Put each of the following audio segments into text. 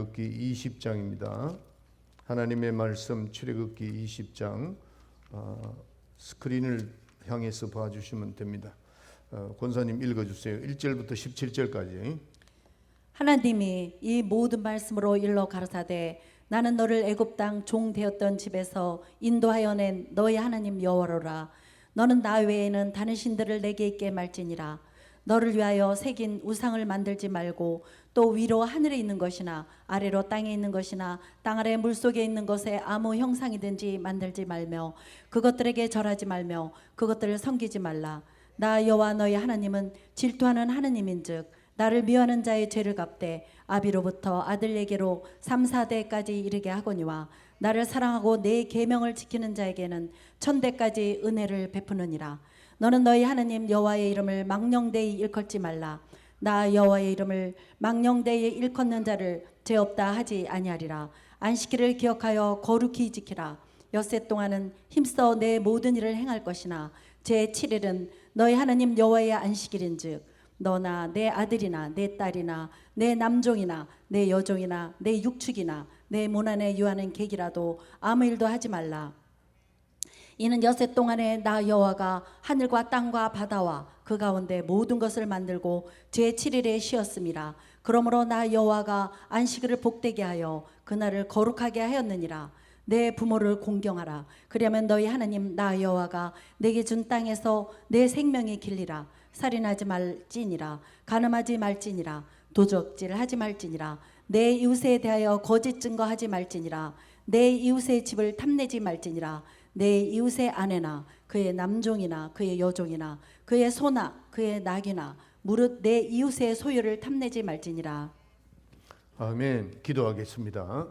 출애굽기 20장입니다. 하나님의 말씀 출애굽기 20장 스크린을 향해서 봐주시면 됩니다. 권사님 읽어주세요. 1절부터 17절까지. 하나님이 이 모든 말씀으로 일러 가라사대 나는 너를 애굽 땅 종 되었던 집에서 인도하여 낸 너희 하나님 여호와로라. 너는 나 외에는 다른 신들을 내게 있게 말지니라. 너를 위하여 새긴 우상을 만들지 말고 또 위로 하늘에 있는 것이나 아래로 땅에 있는 것이나 땅 아래 물속에 있는 것에 아무 형상이든지 만들지 말며 그것들에게 절하지 말며 그것들을 섬기지 말라. 나 여호와 너희 하나님은 질투하는 하나님인즉 나를 미워하는 자의 죄를 갚되 아비로부터 아들에게로 3, 4대까지 이르게 하거니와 나를 사랑하고 내 계명을 지키는 자에게는 1000대까지 은혜를 베푸느니라. 너는 너희 하나님 여호와의 이름을 망령되이 일컫지 말라. 나 여호와의 이름을 망령되이 일컫는 자를 죄 없다 하지 아니하리라. 안식일을 기억하여 거룩히 지키라. 엿새 동안은 힘써 내 모든 일을 행할 것이나 제 7일은 너희 하나님 여호와의 안식일인즉 너나 내 아들이나 내 딸이나 내 남종이나 내 여종이나 내 육축이나 내 모난에 유하는 객이라도 아무 일도 하지 말라. 이는 엿새 동안에 나 여호와가 하늘과 땅과 바다와 그 가운데 모든 것을 만들고 제 7일에 쉬었음이라. 그러므로 나 여호와가 안식일을 복되게 하여 그날을 거룩하게 하였느니라. 내 부모를 공경하라. 그러면 너희 하나님 나 여호와가 내게 준 땅에서 내 생명이 길리라. 살인하지 말지니라. 간음하지 말지니라. 도적질하지 말지니라. 내 이웃에 대하여 거짓 증거하지 말지니라. 내 이웃의 집을 탐내지 말지니라. 내 이웃의 아내나 그의 남종이나 그의 여종이나 그의 소나 그의 낙이나 무릇 내 이웃의 소유를 탐내지 말지니라. 아멘. 기도하겠습니다.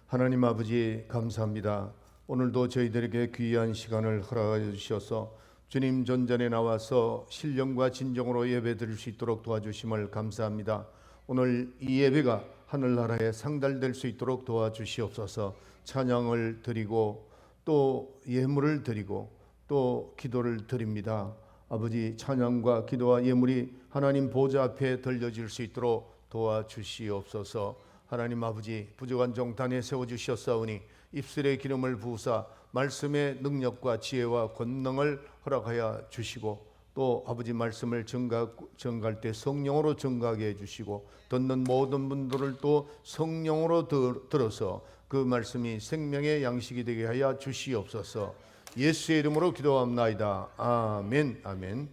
하나님 아버지 감사합니다. 오늘도 저희들에게 귀한 시간을 허락하여 주셔서 주님 전전에 나와서 신령과 진정으로 예배 드릴 수 있도록 도와주심을 감사합니다. 오늘 이 예배가 하늘나라에 상달될 수 있도록 도와주시옵소서. 찬양을 드리고 또 예물을 드리고 또 기도를 드립니다. 아버지, 찬양과 기도와 예물이 하나님 보좌 앞에 들려질 수 있도록 도와주시옵소서. 하나님 아버지, 부족한 종단에 세워주셨사오니 입술의 기름을 부으사 말씀의 능력과 지혜와 권능을 허락하여 주시고 또 아버지 말씀을 증가할 때 성령으로 증가하게 해주시고 듣는 모든 분들을 또 성령으로 들어서 그 말씀이 생명의 양식이 되게 하여 주시옵소서. 예수의 이름으로 기도합나이다. 아멘. 아멘.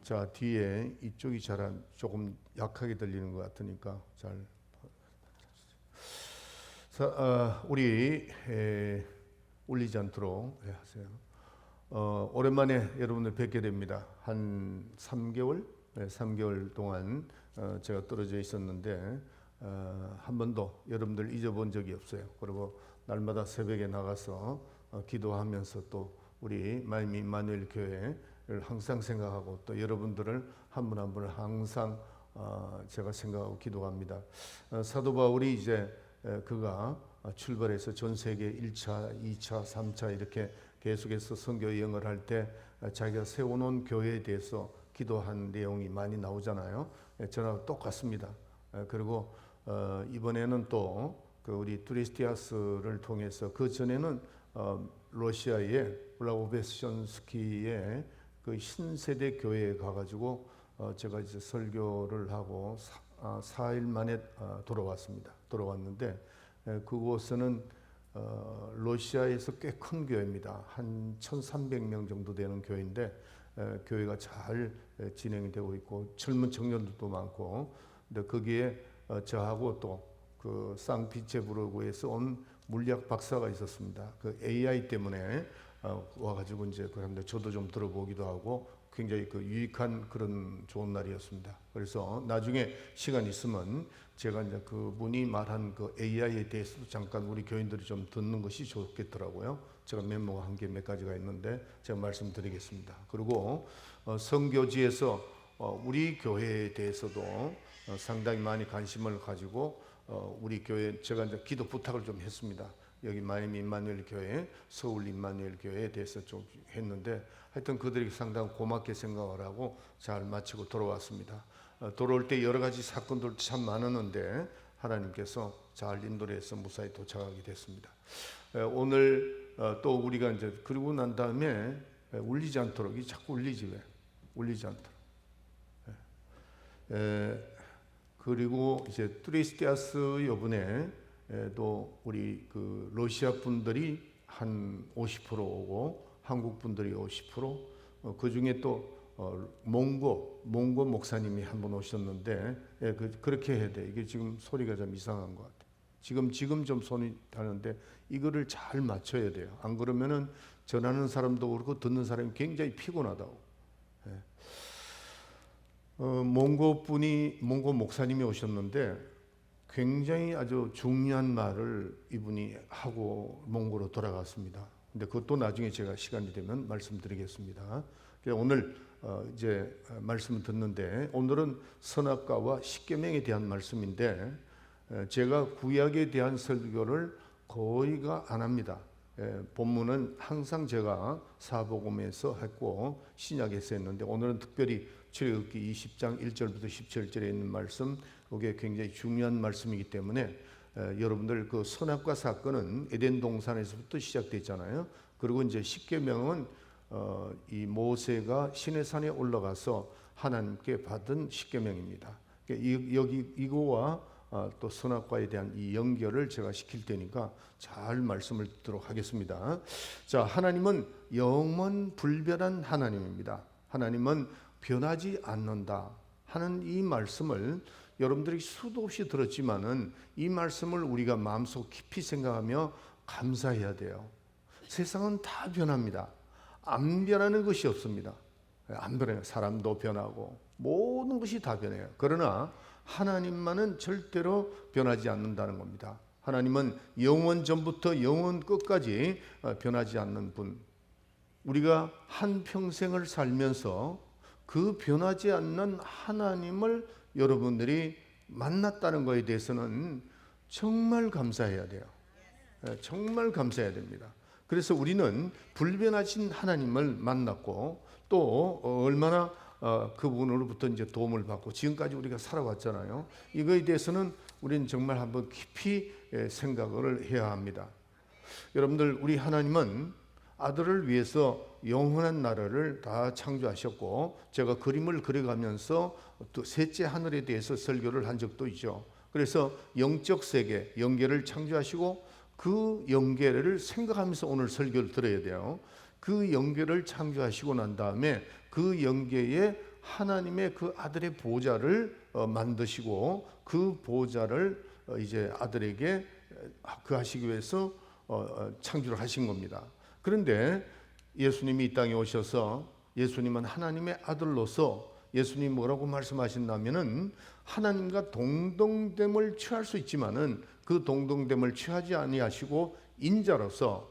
자, 뒤에 이쪽이 조금 약하게 들리는 것 같으니까 잘. 우리 울리지 않도록 하세요. 오랜만에 여러분들 뵙게 됩니다. 한 3개월 동안 제가 떨어져 있었는데 한 번도 여러분들 잊어본 적이 없어요. 그리고 날마다 새벽에 나가서 기도하면서 또 우리 마임 임마누엘 교회를 항상 생각하고 또 여러분들을 한 분 한 분을 항상 제가 생각하고 기도합니다. 사도 바울이 이제 그가 출발해서 전 세계 1차, 2차, 3차 이렇게 계속해서 선교 여행을 할 때 자기가 세워놓은 교회에 대해서 기도한 내용이 많이 나오잖아요. 저랑 똑같습니다. 그리고 이번에는 또 그 우리 두리스티아스를 통해서 그 전에는 러시아의 블라고베션스키의 그 신세대 교회에 가가지고 제가 이제 설교를 하고 4일 만에 돌아왔는데 그곳은 러시아에서 꽤 큰 교회입니다. 한 1,300명 정도 되는 교회인데 교회가 잘 진행이 되고 있고 젊은 청년들도 많고, 근데 거기에 저하고 또 그 상피체부르크에서 온 물리학 박사가 있었습니다. 그 AI 때문에 와가지고 이제 그런데 저도 좀 들어보기도 하고 굉장히 그 유익한 그런 좋은 날이었습니다. 그래서 나중에 시간 있으면 제가 이제 그분이 말한 그 AI에 대해서도 잠깐 우리 교인들이 좀 듣는 것이 좋겠더라고요. 제가 메모가 한 개 몇 가지가 있는데 제가 말씀드리겠습니다. 그리고 선교지에서 우리 교회에 대해서도 상당히 많이 관심을 가지고 우리 교회 제가 이제 기도 부탁을 좀 했습니다. 여기 마임 임마누엘 교회, 서울 임마누엘 교회에 대해서 좀 했는데 하여튼 그들이 상당히 고맙게 생각을 하고 잘 마치고 돌아왔습니다. 돌아올 때 여러 가지 사건들 참 많았는데 하나님께서 잘 인도를 해서 무사히 도착하게 됐습니다. 오늘 또 우리가 이제 그러고 난 다음에 울리지 않도록, 이 자꾸 울리지 왜? 울리지 않도록. 그리고 이제 트리스티아스 여분에 또 우리 그 러시아 분들이 한 50% 오고 한국 분들이 50%, 그 중에 또 몽고 목사님이 한 번 오셨는데, 그렇게 해야 돼. 이게 지금 소리가 좀 이상한 것 같아. 지금 좀 손이 다는데 이거를 잘 맞춰야 돼요. 안 그러면은 전하는 사람도 그렇고 듣는 사람이 굉장히 피곤하다고. 몽고 목사님이 오셨는데 굉장히 아주 중요한 말을 이분이 하고 몽고로 돌아갔습니다. 근데 그것도 나중에 제가 시간이 되면 말씀드리겠습니다. 오늘 이제 말씀을 듣는데, 오늘은 선악과와 십계명에 대한 말씀인데, 제가 구약에 대한 설교를 거의가 안 합니다. 본문은 항상 제가 사복음에서 했고 신약에서 했는데, 오늘은 특별히 출애굽기 20장 1절부터 17절에 있는 말씀, 이게 굉장히 중요한 말씀이기 때문에 여러분들 그 선악과 사건은 에덴 동산에서부터 시작됐잖아요. 그리고 이제 십계명은 이 모세가 시내산에 올라가서 하나님께 받은 십계명입니다. 여기 이거와 또 선악과에 대한 이 연결을 제가 시킬 테니까 잘 말씀을 듣도록 하겠습니다. 자, 하나님은 영원 불변한 하나님입니다. 하나님은 변하지 않는다 하는 이 말씀을 여러분들이 수도 없이 들었지만은 이 말씀을 우리가 마음속 깊이 생각하며 감사해야 돼요. 세상은 다 변합니다. 안 변하는 것이 없습니다. 안 변해요. 사람도 변하고 모든 것이 다 변해요. 그러나 하나님만은 절대로 변하지 않는다는 겁니다. 하나님은 영원 전부터 영원 끝까지 변하지 않는 분. 우리가 한 평생을 살면서 그 변하지 않는 하나님을 여러분들이 만났다는 것에 대해서는 정말 감사해야 돼요. 정말 감사해야 됩니다. 그래서 우리는 불변하신 하나님을 만났고 또 얼마나 그분으로부터 이제 도움을 받고 지금까지 우리가 살아왔잖아요. 이거에 대해서는 우리는 정말 한번 깊이 생각을 해야 합니다. 여러분들, 우리 하나님은 아들을 위해서 영원한 나라를 다 창조하셨고, 제가 그림을 그려가면서 또 셋째 하늘에 대해서 설교를 한 적도 있죠. 그래서 영적 세계, 영계를 창조하시고 그 영계를 생각하면서 오늘 설교를 들어야 돼요. 그 영계를 창조하시고 난 다음에 그 영계에 하나님의 그 아들의 보좌를 만드시고 그 보좌를 이제 아들에게 그 하시기 위해서 창조를 하신 겁니다. 그런데 예수님이 이 땅에 오셔서 예수님은 하나님의 아들로서 예수님이 뭐라고 말씀하신다면은 하나님과 동등됨을 취할 수 있지만은 그 동등됨을 취하지 아니하시고 인자로서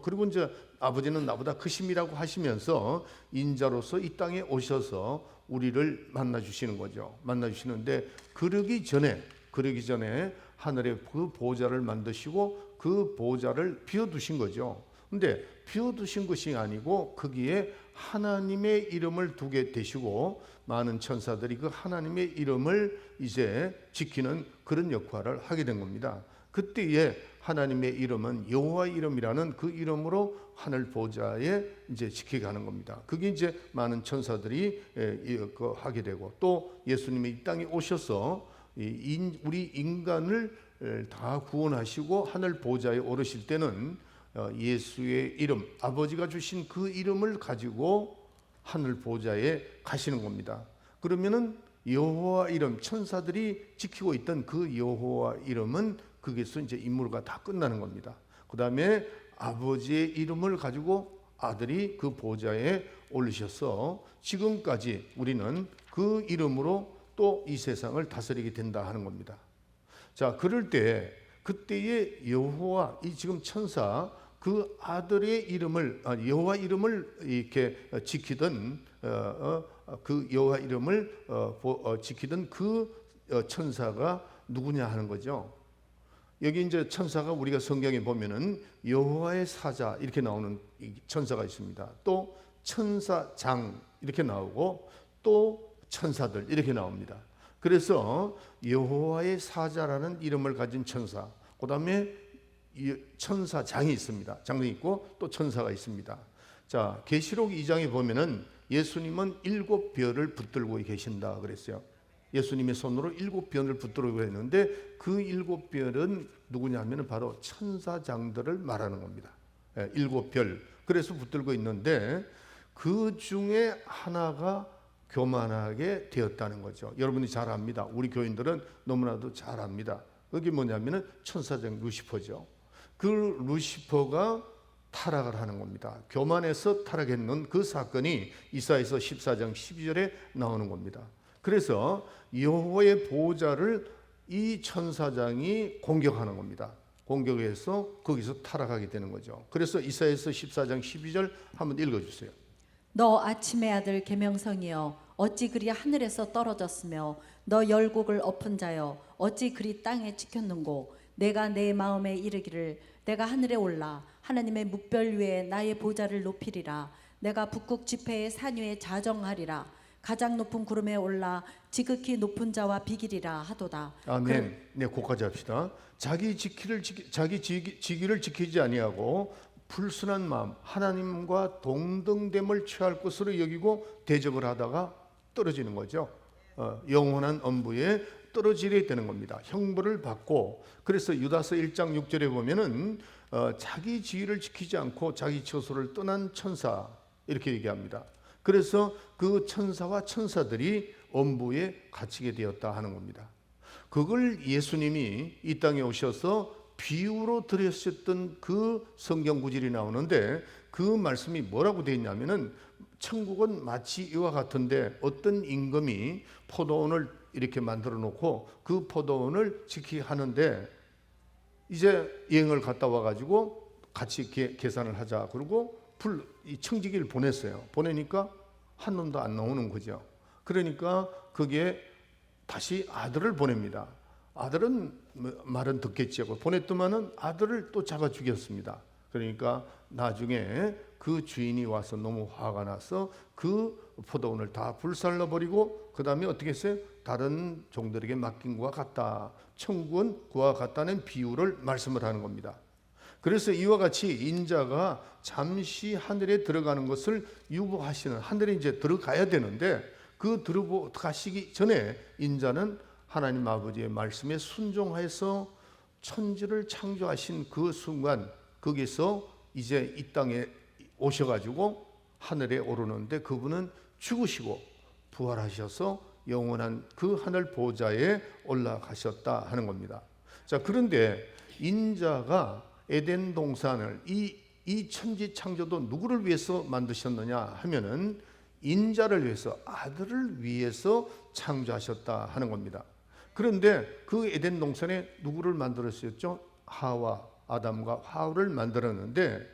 그리고 이제 아버지는 나보다 크심이라고 하시면서 인자로서 이 땅에 오셔서 우리를 만나 주시는 거죠. 만나 주시는데 그러기 전에 하늘에 그 보좌를 만드시고 그 보좌를 비워 두신 거죠. 근데 비워두신 것이 아니고 거기에 하나님의 이름을 두게 되시고 많은 천사들이 그 하나님의 이름을 이제 지키는 그런 역할을 하게 된 겁니다. 그때에 하나님의 이름은 여호와 이름이라는 그 이름으로 하늘 보좌에 이제 지키게 하는 겁니다. 그게 이제 많은 천사들이 하게 되고, 또 예수님이 이 땅에 오셔서 우리 인간을 다 구원하시고 하늘 보좌에 오르실 때는 예수의 이름, 아버지가 주신 그 이름을 가지고 하늘 보좌에 가시는 겁니다. 그러면은 여호와 이름, 천사들이 지키고 있던 그 여호와 이름은 거기서 이제 임무가 다 끝나는 겁니다. 그 다음에 아버지의 이름을 가지고 아들이 그 보좌에 올리셔서 지금까지 우리는 그 이름으로 또 이 세상을 다스리게 된다 하는 겁니다. 자, 그럴 때 그때의 여호와, 이 지금 천사, 그 아들의 이름을, 여호와 이름을 이렇게 지키던 그 여호와 이름을 지키던 그 천사가 누구냐 하는 거죠. 여기 이제 천사가 우리가 성경에 보면은 여호와의 사자 이렇게 나오는 천사가 있습니다. 또 천사장 이렇게 나오고 또 천사들 이렇게 나옵니다. 그래서 여호와의 사자라는 이름을 가진 천사, 그 다음에 천사장이 있습니다. 장이 있고 또 천사가 있습니다. 자, 계시록 2장에 보면은 예수님은 7별을 붙들고 계신다 그랬어요. 예수님의 손으로 7별을 붙들고 있는데 그 7별은 누구냐면은 바로 천사장들을 말하는 겁니다. 7별. 그래서 붙들고 있는데 그 중에 하나가 교만하게 되었다는 거죠. 여러분이 잘 압니다. 우리 교인들은 너무나도 잘 압니다. 그게 뭐냐면은 천사장 루시퍼죠. 그 루시퍼가 타락을 하는 겁니다. 교만해서 타락했는 그 사건이 이사야서 14장 12절에 나오는 겁니다. 그래서 여호와의 보호자를 이 천사장이 공격하는 겁니다. 공격해서 거기서 타락하게 되는 거죠. 그래서 이사야서 14장 12절 한번 읽어주세요. 너 아침의 아들 계명성이여 어찌 그리 하늘에서 떨어졌으며 너 열국을 엎은 자여 어찌 그리 땅에 찍혔는고 내가 내 마음에 이르기를 내가 하늘에 올라 하나님의 묵별 위에 나의 보좌를 높이리라 내가 북극 지폐의 산 위에 자정하리라 가장 높은 구름에 올라 지극히 높은 자와 비기리라 하도다. 아멘. 네, 거기까지 합시다. 자기 지기를 지키지 아니하고 불순한 마음, 하나님과 동등됨을 취할 것으로 여기고 대적을 하다가 떨어지는 거죠. 영원한 엄부에 떨어지게 되는 겁니다. 형벌을 받고. 그래서 유다서 1장 6절에 보면은 자기 지위를 지키지 않고 자기 처소를 떠난 천사 이렇게 얘기합니다. 그래서 그 천사와 천사들이 엄부에 갇히게 되었다 하는 겁니다. 그걸 예수님이 이 땅에 오셔서 비유로 들으셨던 그 성경 구절이 나오는데 그 말씀이 뭐라고 되어 있냐면은 천국은 마치 이와 같은데 어떤 임금이 포도원을 이렇게 만들어 놓고 그 포도원을 지키게 하는데 이제 여행을 갔다 와가지고 같이 계산을 하자 그러고 이 청지기를 보냈어요. 보내니까 한 놈도 안 나오는 거죠. 그러니까 그게 다시 아들을 보냅니다. 아들은 말은 듣겠지 하고 보냈더만은 아들을 또 잡아 죽였습니다. 그러니까 나중에 그 주인이 와서 너무 화가 나서 그 포도원을 다 불살라 버리고 그 다음에 어떻게 했어요? 다른 종들에게 맡긴 것과 같다. 천국은 그와 같다는 비유를 말씀을 하는 겁니다. 그래서 이와 같이 인자가 잠시 하늘에 들어가는 것을 유보하시는, 하늘에 이제 들어가야 되는데 그 들어가시기 전에 인자는 하나님 아버지의 말씀에 순종해서 천지를 창조하신 그 순간 거기서 이제 이 땅에 오셔가지고 하늘에 오르는데 그분은 죽으시고 부활하셔서 영원한 그 하늘 보좌에 올라가셨다 하는 겁니다. 자, 그런데 인자가 에덴 동산을 이 천지 창조도 누구를 위해서 만드셨느냐 하면은 인자를 위해서, 아들을 위해서 창조하셨다 하는 겁니다. 그런데 그 에덴 동산에 누구를 만들었었죠? 하와, 아담과 하와를 만들었는데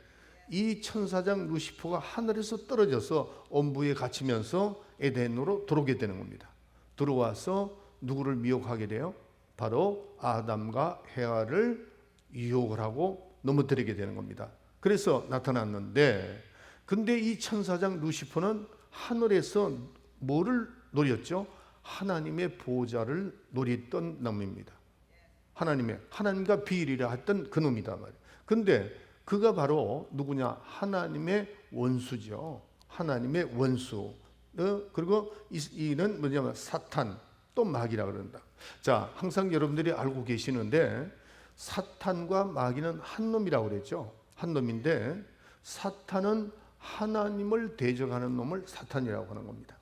이 천사장 루시퍼가 하늘에서 떨어져서 엄부에 갇히면서 에덴으로 들어오게 되는 겁니다. 들어와서 누구를 미혹하게 돼요? 바로 아담과 헤아를 유혹을 하고 넘어뜨리게 되는 겁니다. 그래서 나타났는데, 근데 이 천사장 루시퍼는 하늘에서 뭐를 노렸죠? 하나님의 보좌를 노렸던 놈입니다. 하나님과 비일이라 했던 그 놈이다 말이에요. 근데 그가 바로 누구냐? 하나님의 원수죠. 하나님의 원수. 그리고 이는 뭐냐면 사탄, 또 마귀라 그런다. 자, 항상 여러분들이 알고 계시는데 사탄과 마귀는 한 놈이라고 그랬죠. 한 놈인데 사탄은 하나님을 대적하는 놈을 사탄이라고 하는 겁니다.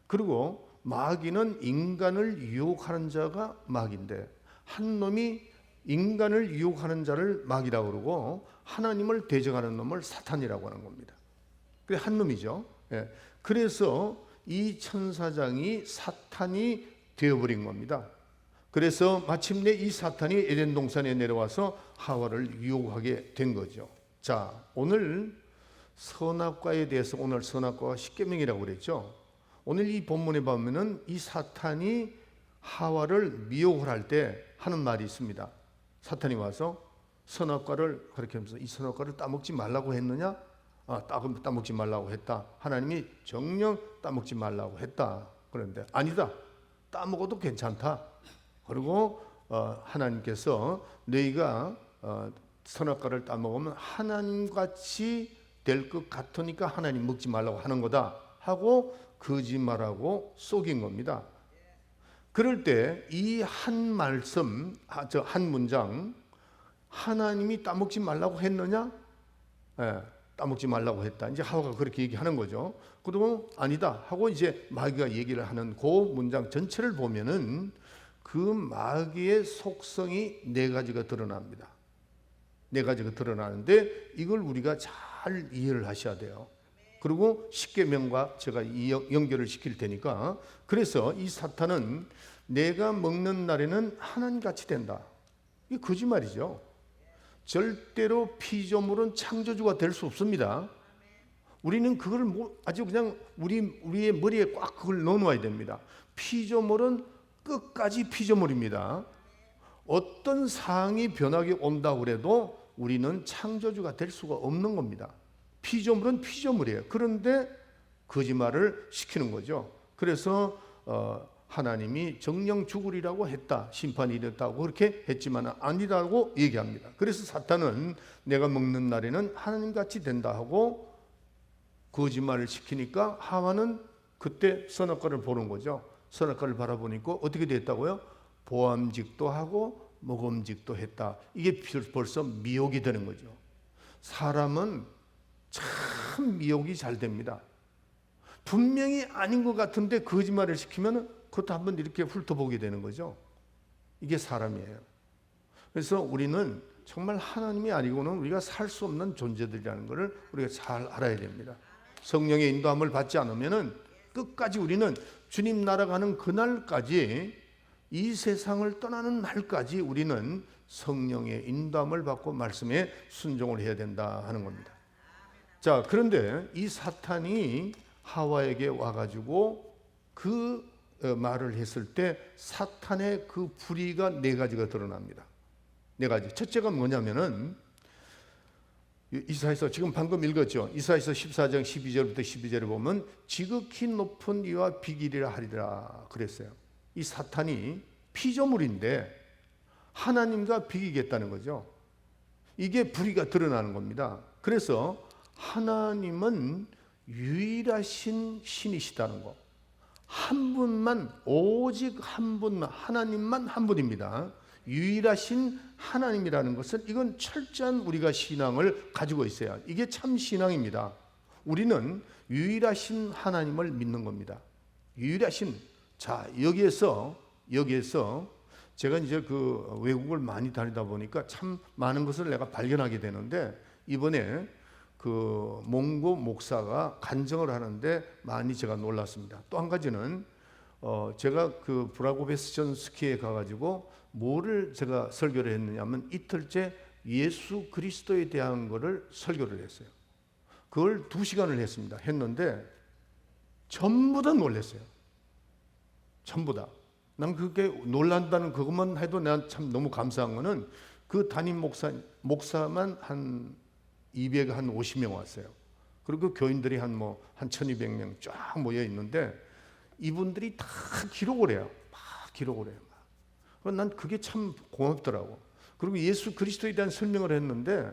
그리고 마귀는 인간을 유혹하는 자가 마귀인데 한 놈이 인간을 유혹하는 자를 마귀라고 그러고 하나님을 대적하는 놈을 사탄이라고 하는 겁니다. 그게 한 놈이죠. 예. 그래서 이 천사장이 사탄이 되어버린 겁니다. 그래서 마침내 이 사탄이 에덴 동산에 내려와서 하와를 유혹하게 된 거죠. 자, 오늘 선악과에 대해서 오늘 선악과가 십계명이라고 그랬죠. 오늘 이 본문에 보면은 이 사탄이 하와를 미혹을 할 때 하는 말이 있습니다. 사탄이 와서 선악과를 그렇게 하면서 이 선악과를 따먹지 말라고 했느냐? 따먹지 말라고 했다. 하나님이 정녕 따먹지 말라고 했다. 그런데 아니다. 따먹어도 괜찮다. 그리고 하나님께서 너희가 선악과를 따먹으면 하나님같이 될 것 같으니까 하나님 먹지 말라고 하는 거다 하고 거짓말하고 속인 겁니다. 그럴 때 이 한 말씀, 한 문장, 하나님이 따먹지 말라고 했느냐? 예, 따먹지 말라고 했다. 이제 하와가 그렇게 얘기하는 거죠. 그리고 아니다 하고 이제 마귀가 얘기를 하는 그 문장 전체를 보면은 그 마귀의 속성이 네 가지가 드러납니다. 네 가지가 드러나는데 이걸 우리가 잘 이해를 하셔야 돼요. 그리고 십계명과 제가 연결을 시킬 테니까, 그래서 이 사탄은 내가 먹는 날에는 하나님같이 된다. 이게 거짓말이죠. 절대로 피조물은 창조주가 될 수 없습니다. 우리는 그걸 아주 그냥 우리의 머리에 꽉 그걸 넣어놔야 됩니다. 피조물은 끝까지 피조물입니다. 어떤 상황이 변하게 온다고 해도 우리는 창조주가 될 수가 없는 겁니다. 피조물은 피조물이에요. 그런데 거짓말을 시키는 거죠. 그래서 하나님이 정령 죽으리라고 했다. 심판이 이랬다고 그렇게 했지만 아니라고 얘기합니다. 그래서 사탄은 내가 먹는 날에는 하나님같이 된다 하고 거짓말을 시키니까 하와는 그때 선악과를 보는 거죠. 선악과를 바라보니까 어떻게 됐다고요? 보암직도 하고 먹음직도 했다. 이게 벌써 미혹이 되는 거죠. 사람은 참 미혹이 잘 됩니다. 분명히 아닌 것 같은데 거짓말을 시키면 그것도 한번 이렇게 훑어보게 되는 거죠. 이게 사람이에요. 그래서 우리는 정말 하나님이 아니고는 우리가 살 수 없는 존재들이라는 것을 우리가 잘 알아야 됩니다. 성령의 인도함을 받지 않으면은 끝까지 우리는 주님 나라 가는 그날까지, 이 세상을 떠나는 날까지 우리는 성령의 인도함을 받고 말씀에 순종을 해야 된다 하는 겁니다. 자, 그런데 이 사탄이 하와에게 와가지고 그 말을 했을 때 사탄의 그 불의가 네 가지가 드러납니다. 네 가지. 첫째가 뭐냐면은 이사야서 지금 방금 읽었죠. 이사야서 14장 12절부터 12절에 보면 지극히 높은 이와 비길이라 하리라 그랬어요. 이 사탄이 피조물인데 하나님과 비기겠다는 거죠. 이게 불의가 드러나는 겁니다. 그래서 하나님은 유일하신 신이시다는 거. 한 분만, 오직 한 분만, 하나님만 한 분입니다. 유일하신 하나님이라는 것은 이건 철저한 우리가 신앙을 가지고 있어야, 이게 참 신앙입니다. 우리는 유일하신 하나님을 믿는 겁니다. 유일하신. 자, 여기에서 제가 이제 그 외국을 많이 다니다 보니까 참 많은 것을 내가 발견하게 되는데, 이번에 그 몽고 목사가 간증을 하는데 많이 제가 놀랐습니다. 또 한 가지는 제가 그 브라고베스천 스키에 가가지고 뭐를 제가 설교를 했느냐면 이틀째 예수 그리스도에 대한 거를 설교를 했어요. 그걸 2시간을 했는데 전부 다 놀랐어요. 전부 다. 난 그게 놀란다는 그것만 해도 난 참 너무 감사한 거는 그 담임 목사만 한 250명 왔어요. 그리고 교인들이 한 1200명 쫙 모여 있는데 이분들이 다 기록을 해요. 막 기록을 해요. 난 그게 참 고맙더라고. 그리고 예수 그리스도에 대한 설명을 했는데,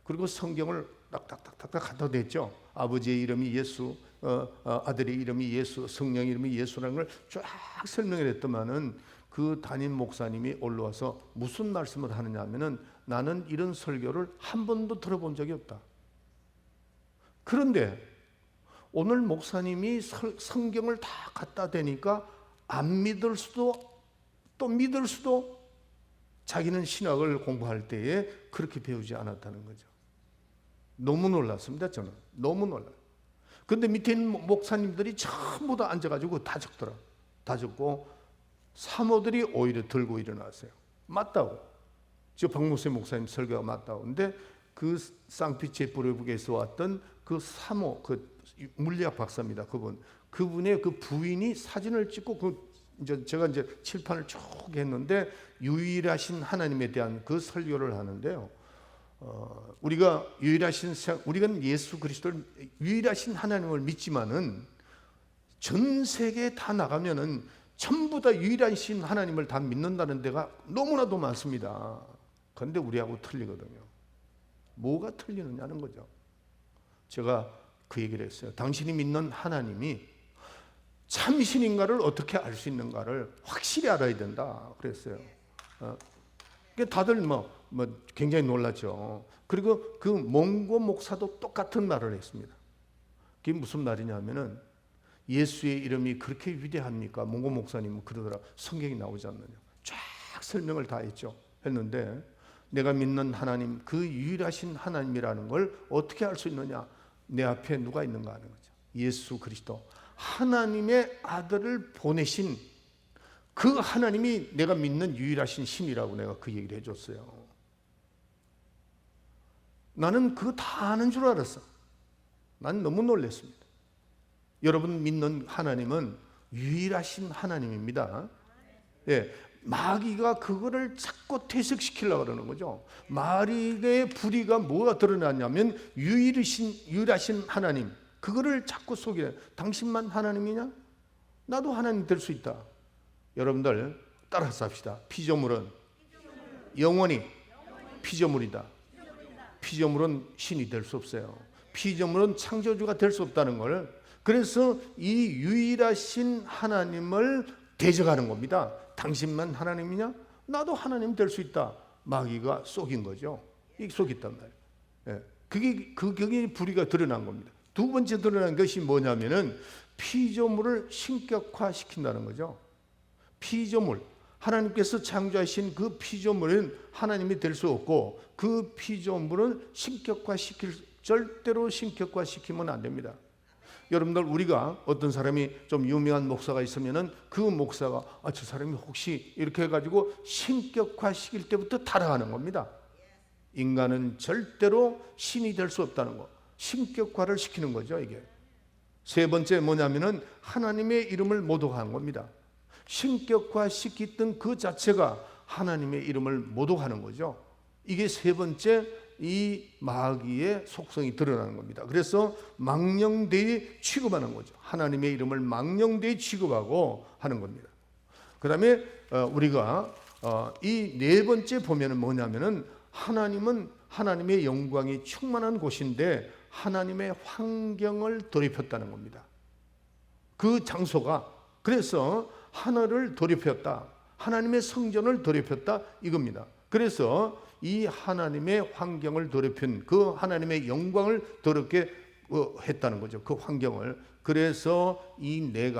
그리고 성경을 딱딱딱딱 갖다 댔죠. 아버지의 이름이 예수, 아들의 이름이 예수, 성령의 이름이 예수라는 걸 쫙 설명을 했더만은 그 담임 목사님이 올라와서 무슨 말씀을 하느냐 하면은 나는 이런 설교를 한 번도 들어본 적이 없다. 그런데 오늘 목사님이 성경을 다 갖다 대니까 안 믿을 수도 또 믿을 수도, 자기는 신학을 공부할 때에 그렇게 배우지 않았다는 거죠. 너무 놀랐습니다. 저는 너무 놀라요. 그런데 밑에 있는 목사님들이 전부 다 앉아가지고 다 적더라. 다 적고 사모들이 오히려 들고 일어났어요. 맞다고. 저 박무세 목사님 설교가 맞다고. 근데 그 상피체프르북에서 왔던 그 사모, 그 물리학 박사입니다. 그분의 그 부인이 사진을 찍고 제가 이제 칠판을 쭉 했는데 유일하신 하나님에 대한 그 설교를 하는데요. 우리가 우리가 예수 그리스도를 유일하신 하나님을 믿지만은 전 세계에 다 나가면은 전부 다 유일하신 하나님을 다 믿는다는 데가 너무나도 많습니다. 그런데 우리하고 틀리거든요. 뭐가 틀리느냐는 거죠. 제가 그 얘기를 했어요. 당신이 믿는 하나님이 참신인가를 어떻게 알 수 있는가를 확실히 알아야 된다 그랬어요. 다들 굉장히 놀랐죠. 그리고 그 몽고 목사도 똑같은 말을 했습니다. 그게 무슨 말이냐면은 예수의 이름이 그렇게 위대합니까? 몽고 목사님은 그러더라. 성경이 나오지 않느냐. 쫙 설명을 다 했는데 내가 믿는 하나님, 그 유일하신 하나님이라는 걸 어떻게 알 수 있느냐? 내 앞에 누가 있는가 하는 거죠. 예수 그리스도, 하나님의 아들을 보내신 그 하나님이 내가 믿는 유일하신 신이라고 내가 그 얘기를 해줬어요. 나는 그거 다 아는 줄 알았어. 난 너무 놀랐습니다. 여러분 믿는 하나님은 유일하신 하나님입니다. 예, 마귀가 그거를 자꾸 퇴색시키려고 그러는 거죠. 마귀의 불의가 뭐가 드러났냐면 유일하신 하나님, 그거를 자꾸 속이래. 당신만 하나님이냐? 나도 하나님 될 수 있다. 여러분들 따라서 합시다. 피조물은 영원히 피조물이다. 피조물은 신이 될 수 없어요. 피조물은 창조주가 될 수 없다는 걸, 그래서 이 유일하신 하나님을 대적하는 겁니다. 당신만 하나님이냐? 나도 하나님 될 수 있다. 마귀가 속인 거죠. 이게 속였단 말이에요. 예. 그게 불의가 드러난 겁니다. 두 번째 드러난 것이 뭐냐면은 피조물을 신격화시킨다는 거죠. 피조물, 하나님께서 창조하신 그 피조물은 하나님이 될 수 없고, 그 피조물은 절대로 신격화시키면 안 됩니다. 여러분들, 우리가 어떤 사람이 좀 유명한 목사가 있으면은 그 목사가 저 사람이 혹시 이렇게 해가지고 신격화시킬 때부터 타락하는 겁니다. 인간은 절대로 신이 될 수 없다는 거, 신격화를 시키는 거죠. 이게 세 번째 뭐냐면은 하나님의 이름을 모독하는 겁니다. 신격화시켰던 그 자체가 하나님의 이름을 모독하는 거죠. 이게 세 번째 이 마귀의 속성이 드러나는 겁니다. 그래서 망령되이 취급하는 거죠. 하나님의 이름을 망령되이 취급하고 하는 겁니다. 그 다음에 우리가 이 네 번째 보면은 뭐냐면은 하나님은 하나님의 영광이 충만한 곳인데 하나님의 환경을 더럽혔다는 겁니다. 그 장소가, 그래서 하늘을 더럽혔다, 하나님의 성전을 더럽혔다 이겁니다. 그래서 이 하나님의 환경을 더럽힌 그 하나님의 영광을 더럽게 했다는 거죠. 그 환경을. 그래서 이 네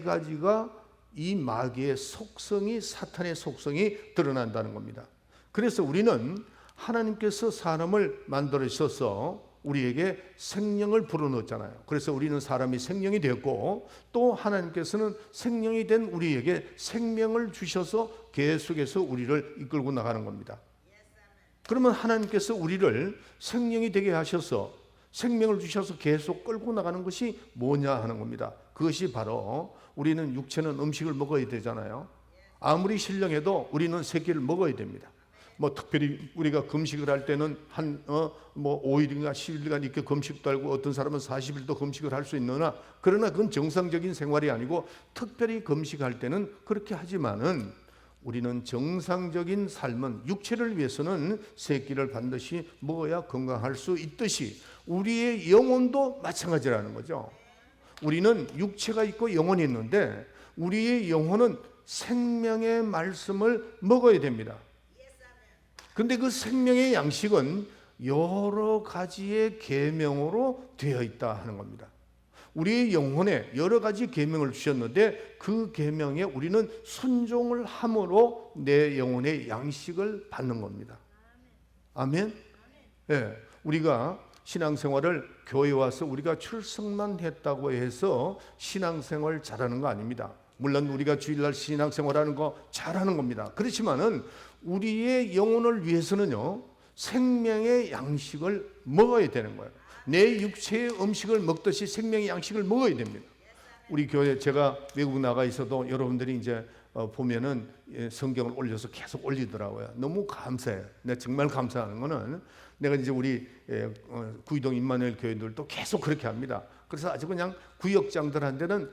가지가 이 마귀의 속성이, 사탄의 속성이 드러난다는 겁니다. 그래서 우리는 하나님께서 사람을 만들어주셔서 우리에게 생명을 불어넣었잖아요. 그래서 우리는 사람이 생명이 되었고, 또 하나님께서는 생명이 된 우리에게 생명을 주셔서 계속해서 우리를 이끌고 나가는 겁니다. 그러면 하나님께서 우리를 생명이 되게 하셔서 생명을 주셔서 계속 끌고 나가는 것이 뭐냐 하는 겁니다. 그것이 바로, 우리는 육체는 음식을 먹어야 되잖아요. 아무리 신령해도 우리는 세 끼를 먹어야 됩니다. 특별히 우리가 금식을 할 때는 5일인가 10일간 이렇게 금식도 하고, 어떤 사람은 40일도 금식을 할 수 있느나, 그러나 그건 정상적인 생활이 아니고, 특별히 금식할 때는 그렇게 하지만은 우리는 정상적인 삶은, 육체를 위해서는 세 끼를 반드시 먹어야 건강할 수 있듯이 우리의 영혼도 마찬가지라는 거죠. 우리는 육체가 있고 영혼이 있는데, 우리의 영혼은 생명의 말씀을 먹어야 됩니다. 근데 그 생명의 양식은 여러 가지의 계명으로 되어 있다 하는 겁니다. 우리의 영혼에 여러 가지 계명을 주셨는데, 그 계명에 우리는 순종을 함으로 내 영혼의 양식을 받는 겁니다. 아멘. 네, 우리가 신앙생활을 교회 와서 우리가 출석만 했다고 해서 신앙생활 잘하는 거 아닙니다. 물론 우리가 주일날 신앙생활하는 거 잘하는 겁니다. 그렇지만은 우리의 영혼을 위해서는요, 생명의 양식을 먹어야 되는 거예요. 내 육체의 음식을 먹듯이 생명의 양식을 먹어야 됩니다. 우리 교회, 제가 외국 나가 있어도 여러분들이 이제 보면은 성경을 올려서 계속 올리더라고요. 너무 감사해요. 내가 정말 감사하는 거는, 내가 이제 우리 구이동 임마누엘 교회들도 계속 그렇게 합니다. 그래서 아주 그냥 구역장들한테는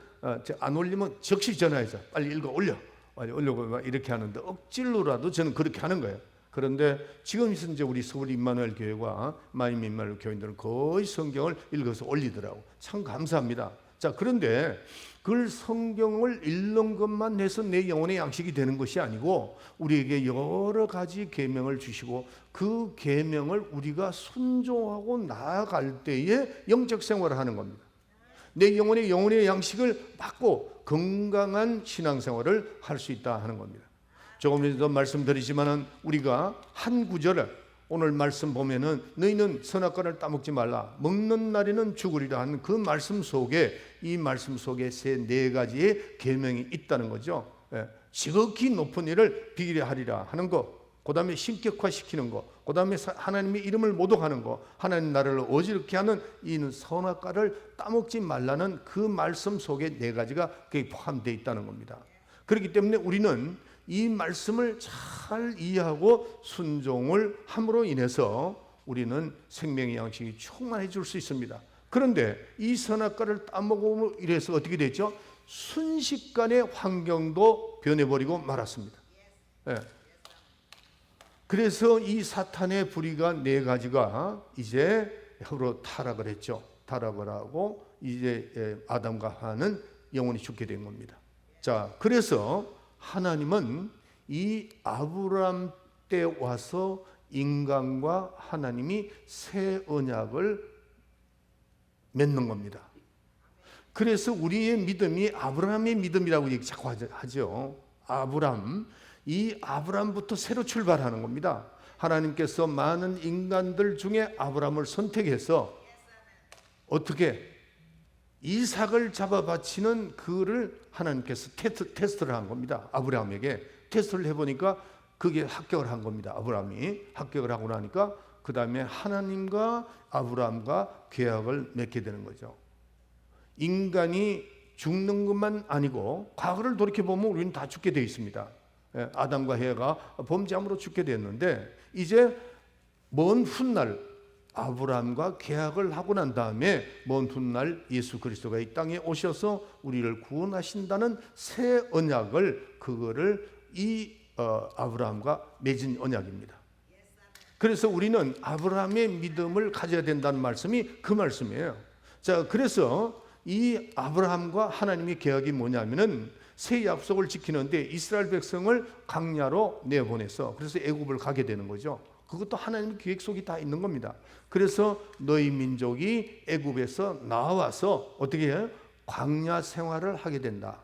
안 올리면 즉시 전화해서 빨리 읽어 올려, 빨리 올려고 막 이렇게 하는데 억지로라도 저는 그렇게 하는 거예요. 그런데 지금 이제 우리 서울 임마누엘 교회와 마임 임마누엘 교인들은 거의 성경을 읽어서 올리더라고. 참 감사합니다. 자, 그런데 그걸 성경을 읽는 것만 해서 내 영혼의 양식이 되는 것이 아니고 우리에게 여러 가지 계명을 주시고 그 계명을 우리가 순종하고 나아갈 때에 영적 생활을 하는 겁니다. 내 영혼의 양식을 받고 건강한 신앙생활을 할 수 있다 하는 겁니다. 조금 전에도 말씀드리지만은 우리가 한 구절을 오늘 말씀 보면은 너희는 선악과를 따먹지 말라 먹는 날에는 죽으리라 하는 그 말씀 속에 이 말씀 속에 네 가지의 계명이 있다는 거죠. 지극히 높은 일을 비기려 하리라 하는 거, 그 다음에 신격화시키는 거, 그 다음에 하나님의 이름을 모독하는 거, 하나님 나라를 어지럽게 하는 이 선악과를 따먹지 말라는 그 말씀 속에 네 가지가 거기 포함되어 있다는 겁니다. 그렇기 때문에 우리는 이 말씀을 잘 이해하고 순종을 함으로 인해서 우리는 생명의 양식이 충만해질 수 있습니다. 그런데 이 선악과를 따먹으면 이래서 어떻게 됐죠? 순식간에 환경도 변해버리고 말았습니다. 네. 그래서 이 사탄의 불의가 네 가지가 이제 서로 타락을 했죠. 타락을 하고 이제 아담과 하와는 영원히 죽게 된 겁니다. 자, 그래서 하나님은 이 아브라함 때 와서 인간과 하나님이 새 언약을 맺는 겁니다. 그래서 우리의 믿음이 아브라함의 믿음이라고 자꾸 하죠. 이 아브라함부터 새로 출발하는 겁니다. 하나님께서 많은 인간들 중에 아브라함을 선택해서 어떻게 이삭을 잡아 바치는 그를 하나님께서 테스트를 한 겁니다. 아브라함에게 테스트를 해보니까 그게 합격을 한 겁니다. 아브라함이 합격을 하고 나니까 그 다음에 하나님과 아브라함과 계약을 맺게 되는 거죠. 인간이 죽는 것만 아니고 과거를 돌이켜보면 우리는 다 죽게 되어 있습니다. 아담과 해가 범죄함으로 죽게 됐는데 이제 먼 훗날 아브라함과 계약을 하고 난 다음에 먼 훗날 예수 그리스도가 이 땅에 오셔서 우리를 구원하신다는 새 언약을 그거를 이 아브라함과 맺은 언약입니다. 그래서 우리는 아브라함의 믿음을 가져야 된다는 말씀이 그 말씀이에요. 자, 그래서 이 아브라함과 하나님의 계약이 뭐냐면은 새 약속을 지키는데 이스라엘 백성을 광야로 내보내서 그래서 애굽을 가게 되는 거죠. 그것도 하나님의 계획 속이 다 있는 겁니다. 그래서 너희 민족이 애굽에서 나와서 어떻게 해요? 광야 생활을 하게 된다.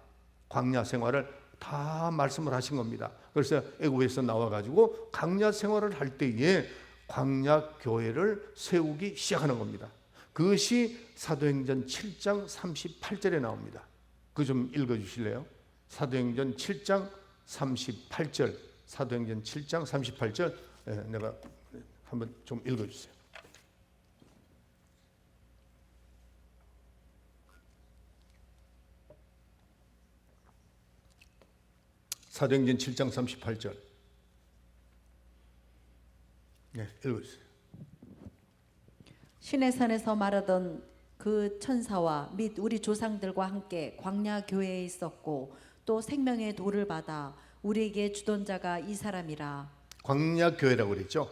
광야 생활을 다 말씀을 하신 겁니다. 그래서 애굽에서 나와가지고 광야 생활을 할 때에 광야 교회를 세우기 시작하는 겁니다. 그것이 사도행전 7장 38절에 나옵니다. 그거 좀 읽어주실래요? 사도행전 7장 38절. 사도행전 7장 38절. 내가 한번 좀 읽어주세요. 사도행전 7장 38절. 네, 읽어주세요. 시내산에서 말하던 그 천사와 및 우리 조상들과 함께 광야 교회에 있었고 또 생명의 돌을 받아 우리에게 주던 자가 이 사람이라. 광야 교회라고 그랬죠.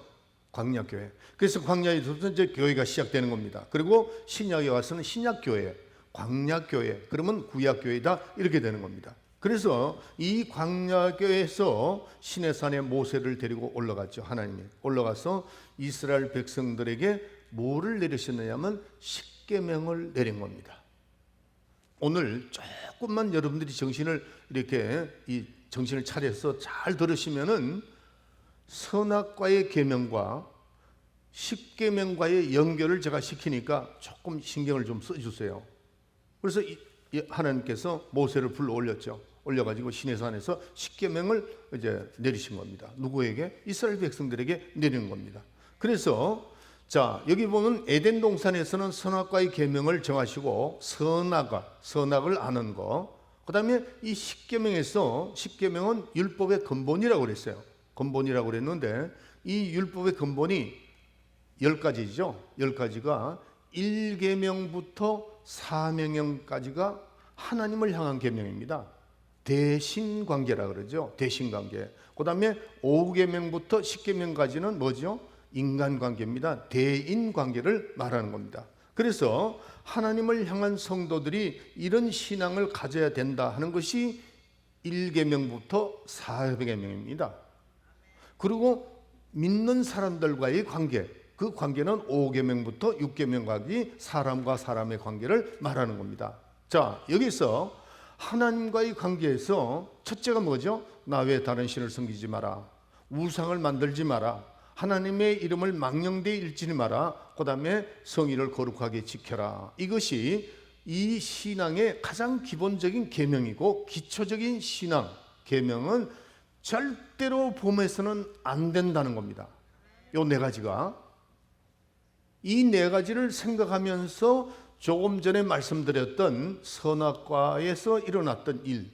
광야 교회. 그래서 광야에서부터 이제 교회가 시작되는 겁니다. 그리고 신약에 와서는 신약 교회, 광야 교회. 그러면 구약 교회다 이렇게 되는 겁니다. 그래서 이 광야 교회에서 시내산에 모세를 데리고 올라갔죠. 하나님이 올라가서 이스라엘 백성들에게 뭐를 내리셨느냐면 십계명을 내린 겁니다. 오늘 조금만 여러분들이 정신을 차려서 잘 들으시면은 선악과의 계명과 십계명과의 연결을 제가 시키니까 조금 신경을 좀 써주세요. 그래서 하나님께서 모세를 불러 올렸죠. 올려가지고 시내산에서 십계명을 이제 내리신 겁니다. 누구에게? 이스라엘 백성들에게 내리는 겁니다. 그래서 자, 여기 보면 에덴 동산에서는 선악과의 계명을 정하시고 선악을 아는 거. 그다음에 이 십계명에서 십계명은 율법의 근본이라고 그랬어요. 근본이라고 그랬는데 이 율법의 근본이 10가지죠. 10가지가 1계명부터 사명형까지가 하나님을 향한 계명입니다. 대신관계라 그러죠. 대신관계. 그 다음에 5계명부터 10계명까지는 뭐죠? 인간관계입니다. 대인관계를 말하는 겁니다. 그래서 하나님을 향한 성도들이 이런 신앙을 가져야 된다 하는 것이 1계명부터 4계명입니다. 그리고 믿는 사람들과의 관계, 그 관계는 5계명부터 6계명까지 사람과 사람의 관계를 말하는 겁니다. 자, 여기서 하나님과의 관계에서 첫째가 뭐죠? 나 외에 다른 신을 섬기지 마라. 우상을 만들지 마라. 하나님의 이름을 망령되이 읽지 마라. 그 다음에 성의를 거룩하게 지켜라. 이것이 이 신앙의 가장 기본적인 계명이고 기초적인 신앙 계명은 절대로 범해서는 안 된다는 겁니다. 요 네 가지가. 이 네 가지를 생각하면서 조금 전에 말씀드렸던 선악과에서 일어났던 일,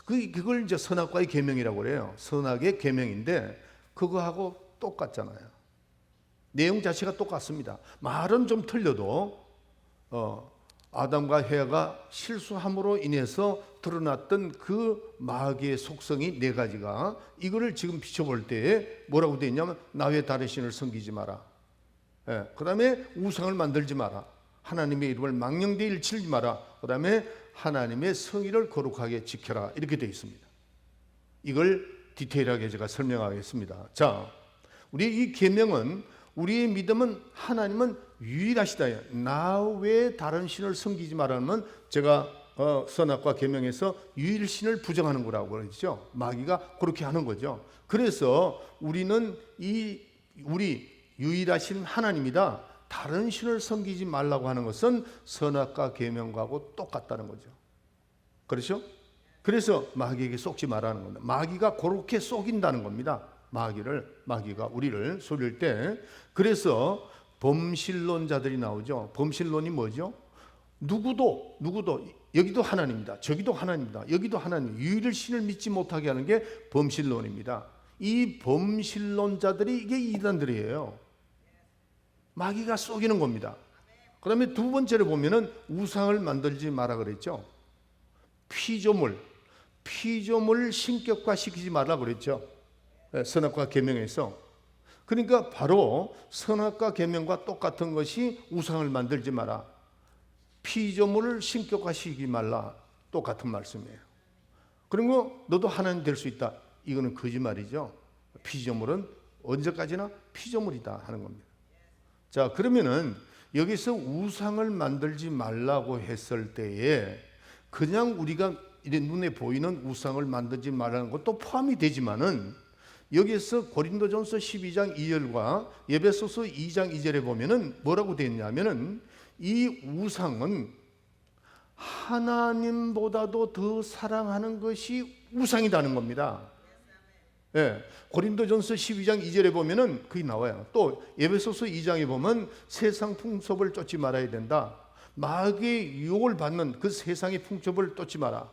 그걸 이제 선악과의 계명이라고 그래요. 선악의 계명인데 그거하고 똑같잖아요. 내용 자체가 똑같습니다. 말은 좀 틀려도 아담과 해가 실수함으로 인해서 드러났던 그 마귀의 속성이 네 가지가, 이거를 지금 비춰볼 때에 뭐라고 되어 있냐면 나 외에 다른 신을 섬기지 마라. 그 다음에 우상을 만들지 마라. 하나님의 이름을 망령되이 일치지 마라. 그 다음에 하나님의 성의를 거룩하게 지켜라. 이렇게 되어 있습니다. 이걸 디테일하게 제가 설명하겠습니다. 자, 우리 이 계명은, 우리의 믿음은 하나님은 유일하시다. 나 외에 다른 신을 섬기지 말라는, 제가 선악과 계명에서 유일신을 부정하는 거라고 그러죠. 마귀가 그렇게 하는 거죠. 그래서 우리는 우리 유일하신 하나님이다. 다른 신을 섬기지 말라고 하는 것은 선악과 계명과고 똑같다는 거죠. 그렇죠? 그래서 마귀에게 속지 말라는 겁니다. 마귀가 그렇게 속인다는 겁니다. 마귀가 우리를 속일 때. 그래서 범신론자들이 나오죠. 범신론이 뭐죠? 누구도 여기도 하나님이다, 저기도 하나님이다, 여기도 하나님, 유일신을 믿지 못하게 하는 게 범신론입니다. 이 범신론자들이 이게 이단들이에요. 마귀가 속이는 겁니다. 그 다음에 두 번째로 보면은 우상을 만들지 마라 그랬죠. 피조물 신격화시키지 말라 그랬죠. 선악과 계명에서. 그러니까 바로 선악과 계명과 똑같은 것이 우상을 만들지 마라, 피조물을 신격화시키지 말라, 똑같은 말씀이에요. 그리고 너도 하나님 될 수 있다. 이거는 거짓말이죠. 피조물은 언제까지나 피조물이다 하는 겁니다. 자, 그러면은 여기서 우상을 만들지 말라고 했을 때에 그냥 우리가 이런 눈에 보이는 우상을 만들지 말라는 것도 포함이 되지만은, 여기서 고린도전서 12장 2절과 에베소서 2장 2절에 보면은 뭐라고 되어 있냐면은 이 우상은 하나님보다도 더 사랑하는 것이 우상이라는 겁니다. 고린도전서 12장 2절에 보면은 그게 나와요. 또 에베소서 2장에 보면 세상 풍습을 쫓지 말아야 된다. 마귀의 유혹을 받는 그 세상의 풍습을 쫓지 마라.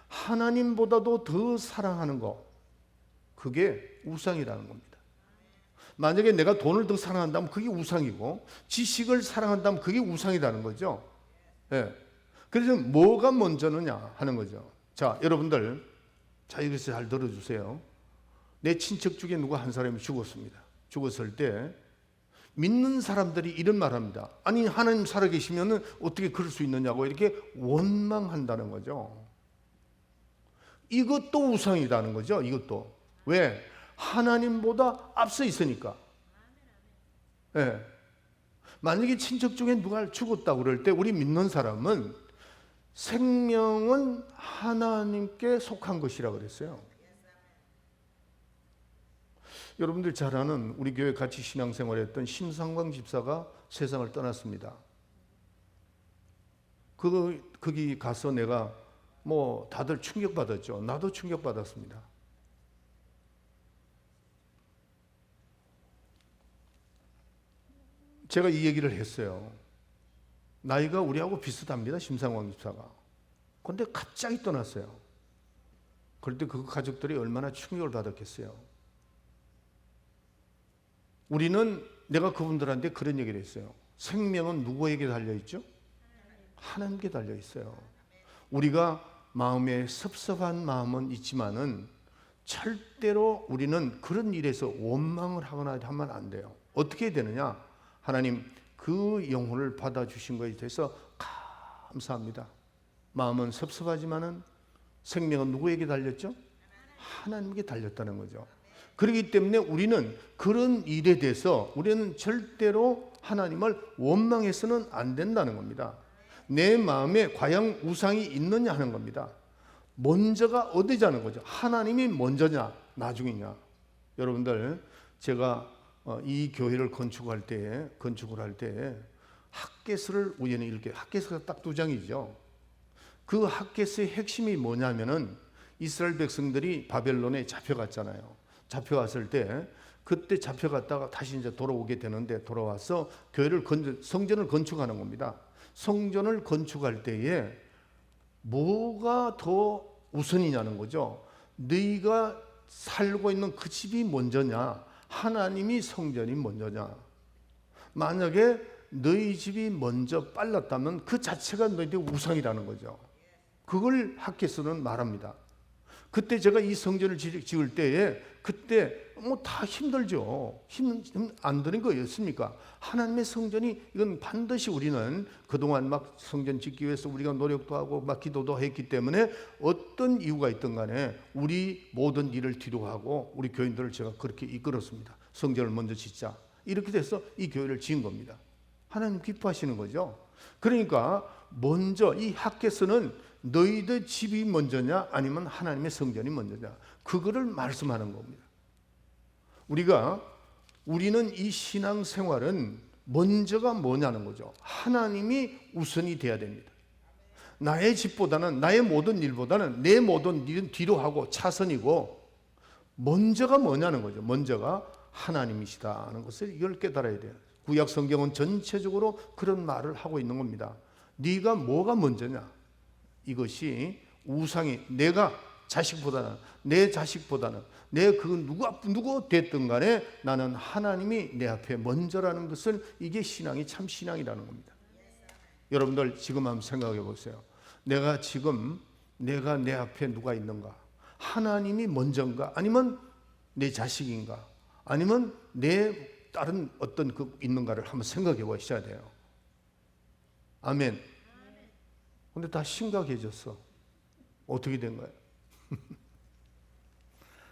하나님보다도 더 사랑하는 거, 그게 우상이라는 겁니다. 만약에 내가 돈을 더 사랑한다면 그게 우상이고, 지식을 사랑한다면 그게 우상이라는 거죠. 그래서 뭐가 먼저느냐 하는 거죠. 자, 여러분들, 자, 이것을 잘 들어주세요. 내 친척 중에 누가 한 사람이 죽었습니다. 죽었을 때 믿는 사람들이 이런 말합니다. 아니, 하나님 살아계시면 어떻게 그럴 수 있느냐고 이렇게 원망한다는 거죠. 이것도 우상이라는 거죠. 이것도. 왜? 하나님보다 앞서 있으니까. 만약에 친척 중에 누가 죽었다고 그럴 때 우리 믿는 사람은 생명은 하나님께 속한 것이라고 그랬어요. 여러분들 잘 아는 우리 교회 같이 신앙생활했던 심상광 집사가 세상을 떠났습니다. 거기 가서 내가 다들 충격받았죠. 나도 충격받았습니다. 제가 이 얘기를 했어요. 나이가 우리하고 비슷합니다. 심상광 집사가. 그런데 갑자기 떠났어요. 그럴 때 그 가족들이 얼마나 충격을 받았겠어요. 우리는, 내가 그분들한테 그런 얘기를 했어요. 생명은 누구에게 달려있죠? 하나님께 달려 있어요. 우리가 마음에 섭섭한 마음은 있지만은 절대로 우리는 그런 일에서 원망을 하거나 하면 안 돼요. 어떻게 되느냐? 하나님 그 영혼을 받아주신 것에 대해서 감사합니다. 마음은 섭섭하지만은 생명은 누구에게 달렸죠? 하나님께 달렸다는 거죠. 그렇기 때문에 우리는 그런 일에 대해서 우리는 절대로 하나님을 원망해서는 안 된다는 겁니다. 내 마음에 과연 우상이 있느냐 하는 겁니다. 먼저가 어디자는 거죠? 하나님이 먼저냐 나중이냐. 여러분들 제가 이 교회를 건축을 할 때 핫게스를 우연히 이렇게 핫게스가 딱 2장이죠. 그 핫게스의 핵심이 뭐냐면은 이스라엘 백성들이 바벨론에 잡혀갔잖아요. 잡혀갔을 때 그때 잡혀갔다가 다시 이제 돌아오게 되는데 돌아와서 성전을 건축하는 겁니다. 성전을 건축할 때에 뭐가 더 우선이냐는 거죠. 너희가 살고 있는 그 집이 먼저냐, 하나님이 성전이 먼저냐. 만약에 너희 집이 먼저 빨랐다면 그 자체가 너희들 우상이라는 거죠. 그걸 핫게스는 말합니다. 그때 제가 이 성전을 지을 때에 그때 뭐 다 힘들죠. 힘 안 드는 거였습니까? 하나님의 성전이 이건 반드시 우리는 그동안 막 성전 짓기 위해서 우리가 노력도 하고 막 기도도 했기 때문에 어떤 이유가 있든 간에 우리 모든 일을 뒤로 하고 우리 교인들을 제가 그렇게 이끌었습니다. 성전을 먼저 짓자. 이렇게 돼서 이 교회를 지은 겁니다. 하나님 기뻐하시는 거죠. 그러니까 먼저 이 핫게스는 너희들 집이 먼저냐 아니면 하나님의 성전이 먼저냐 그거를 말씀하는 겁니다. 우리는 이 신앙생활은 먼저가 뭐냐는 거죠. 하나님이 우선이 돼야 됩니다. 나의 집보다는 나의 모든 일보다는 내 모든 일은 뒤로 하고 차선이고 먼저가 뭐냐는 거죠. 먼저가 하나님이시다는 것을 이걸 깨달아야 돼요. 구약 성경은 전체적으로 그런 말을 하고 있는 겁니다. 네가 뭐가 먼저냐? 이것이 우상이 내가 자식보다는 내 자식보다는 내 그 누구 됐든 간에 나는 하나님이 내 앞에 먼저라는 것을 이게 신앙이 참 신앙이라는 겁니다. 여러분들 지금 한번 생각해 보세요. 내가 내 앞에 누가 있는가? 하나님이 먼저인가? 아니면 내 자식인가? 아니면 내 다른 어떤 그 있는가를 한번 생각해 보셔야 돼요. 아멘. 근데 다 심각해졌어. 어떻게 된 거예요?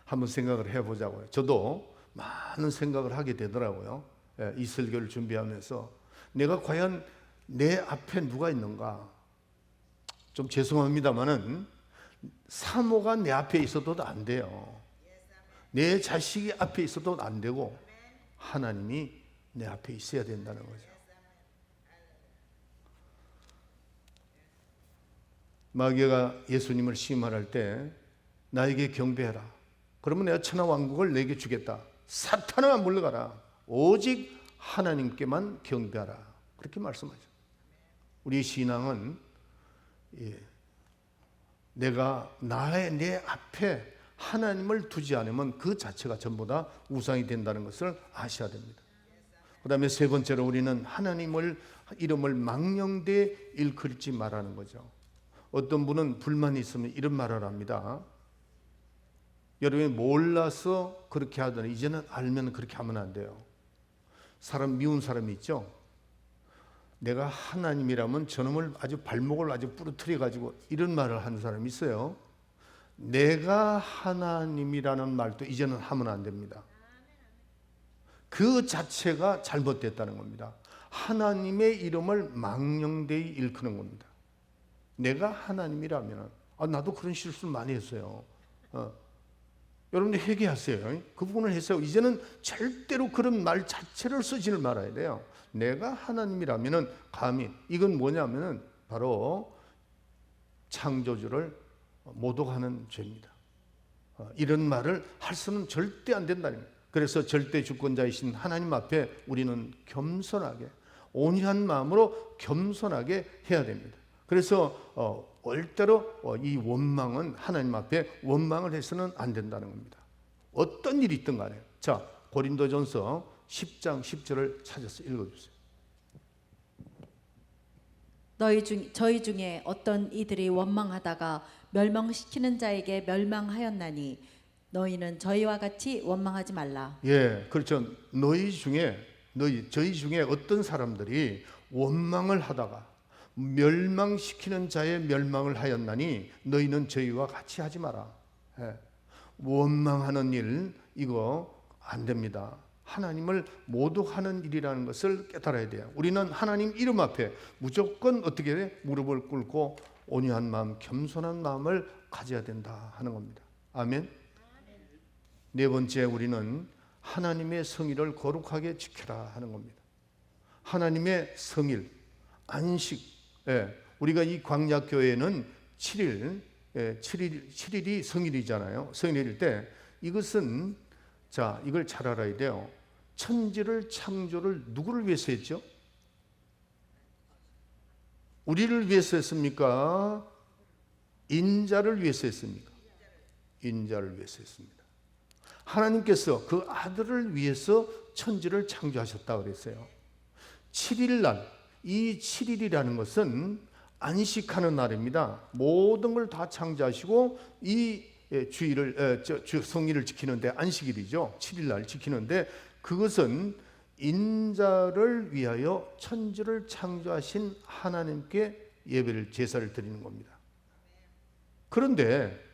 한번 생각을 해보자고요. 저도 많은 생각을 하게 되더라고요. 이 설교를 준비하면서 내가 과연 내 앞에 누가 있는가? 좀 죄송합니다만은 사모가 내 앞에 있어도 안 돼요. 내 자식이 앞에 있어도 안 되고 하나님이 내 앞에 있어야 된다는 거죠. 마귀가 예수님을 시험할 때 나에게 경배해라. 그러면 내가 천하 왕국을 내게 주겠다. 사탄아 물러가라. 오직 하나님께만 경배하라. 그렇게 말씀하죠. 우리 신앙은 내가 내 앞에 하나님을 두지 않으면 그 자체가 전부 다 우상이 된다는 것을 아셔야 됩니다. 그 다음에 세 번째로 우리는 하나님을 이름을 망령되이 일컬지 말라는 거죠. 어떤 분은 불만이 있으면 이런 말을 합니다. 여러분이 몰라서 그렇게 하더니 이제는 알면 그렇게 하면 안 돼요. 사람 미운 사람이 있죠. 내가 하나님이라면 저놈을 아주 발목을 아주 부러뜨려 가지고 이런 말을 하는 사람이 있어요. 내가 하나님이라는 말도 이제는 하면 안 됩니다. 그 자체가 잘못됐다는 겁니다. 하나님의 이름을 망령되이 일컫는 겁니다. 내가 하나님이라면 나도 그런 실수를 많이 했어요. 여러분들 회개하세요. 그 부분을 했어요. 이제는 절대로 그런 말 자체를 쓰지를 말아야 돼요. 내가 하나님이라면 감히 이건 뭐냐면은 바로 창조주를 모독하는 죄입니다. 이런 말을 할 수는 절대 안 된다는 거예요. 그래서 절대 주권자이신 하나님 앞에 우리는 겸손하게 온유한 마음으로 겸손하게 해야 됩니다. 그래서 절대로 이 원망은 하나님 앞에 원망을 해서는 안 된다는 겁니다. 어떤 일이 있든 간에. 자, 고린도전서 10장 10절을 찾아서 읽어주세요. 저희 중에 어떤 이들이 원망하다가 멸망시키는 자에게 멸망하였나니 너희는 저희와 같이 원망하지 말라. 예, 그렇죠. 저희 중에 어떤 사람들이 원망을 하다가 멸망시키는 자의 멸망을 하였나니 너희는 저희와 같이 하지 마라. 예, 원망하는 일 이거 안 됩니다. 하나님을 모독하는 일이라는 것을 깨달아야 돼요. 우리는 하나님 이름 앞에 무조건 어떻게 해? 무릎을 꿇고 온유한 마음, 겸손한 마음을 가져야 된다 하는 겁니다. 아멘. 네 번째, 우리는 하나님의 성일을 거룩하게 지켜라 하는 겁니다. 하나님의 성일, 안식. 예, 우리가 이 광약교회는 7일이 성일이잖아요. 성일일 때 이것은 이걸 잘 알아야 돼요. 천지를 창조를 누구를 위해서 했죠? 우리를 위해서 했습니까? 인자를 위해서 했습니까? 인자를 위해서 했습니다. 하나님께서 그 아들을 위해서 천지를 창조하셨다 그랬어요. 7일 날, 이 7일이라는 것은 안식하는 날입니다. 모든 걸 다 창조하시고 이 주일을 성일을 지키는데 안식일이죠. 7일 날 지키는데 그것은 인자를 위하여 천지를 창조하신 하나님께 예배를 제사를 드리는 겁니다. 그런데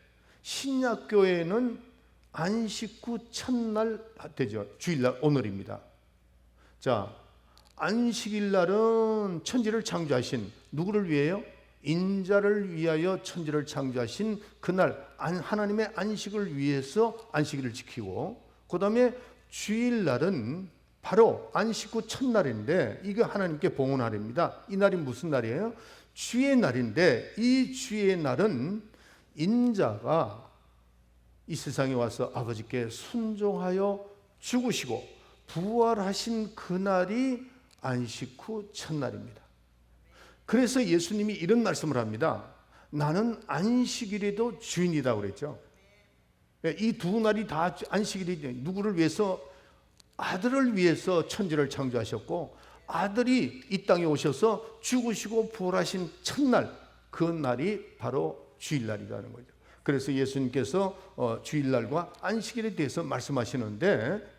신약교회는 안식 후 첫날 되죠. 주일날 오늘입니다. 안식일 날은 천지를 창조하신 누구를 위해요? 인자를 위하여 천지를 창조하신 그날 하나님의 안식을 위해서 안식일을 지키고, 그 다음에 주일날은 바로 안식 후 첫날인데 이게 하나님께 봉헌날입니다. 이 날이 무슨 날이에요? 주의 날인데 이 주의 날은 인자가 이 세상에 와서 아버지께 순종하여 죽으시고 부활하신 그날이 안식 후 첫날입니다. 그래서 예수님이 이런 말씀을 합니다. 나는 안식일에도 주인이다 그랬죠. 이 두 날이 다 안식일이 누구를 위해서? 아들을 위해서 천지를 창조하셨고 아들이 이 땅에 오셔서 죽으시고 부활하신 첫날, 그 날이 바로 주일날이라는 거죠. 그래서 예수님께서 주일날과 안식일에 대해서 말씀하시는데,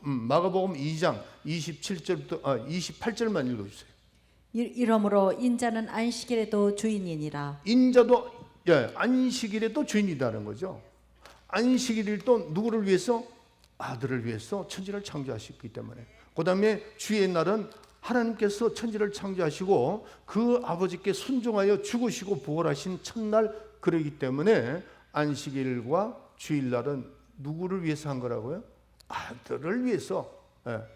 마가복음 2장 28절만 읽어주세요. 이러므로 인자는 안식일에도 주인이니라. 인자도 안식일에도 주인이라는 거죠. 안식일을 또 누구를 위해서? 아들을 위해서 천지를 창조하셨기 때문에. 그 다음에 주의 날은 하나님께서 천지를 창조하시고 그 아버지께 순종하여 죽으시고 부활하신 첫날, 그러기 때문에 안식일과 주일날은 누구를 위해서 한 거라고요? 아들을 위해서.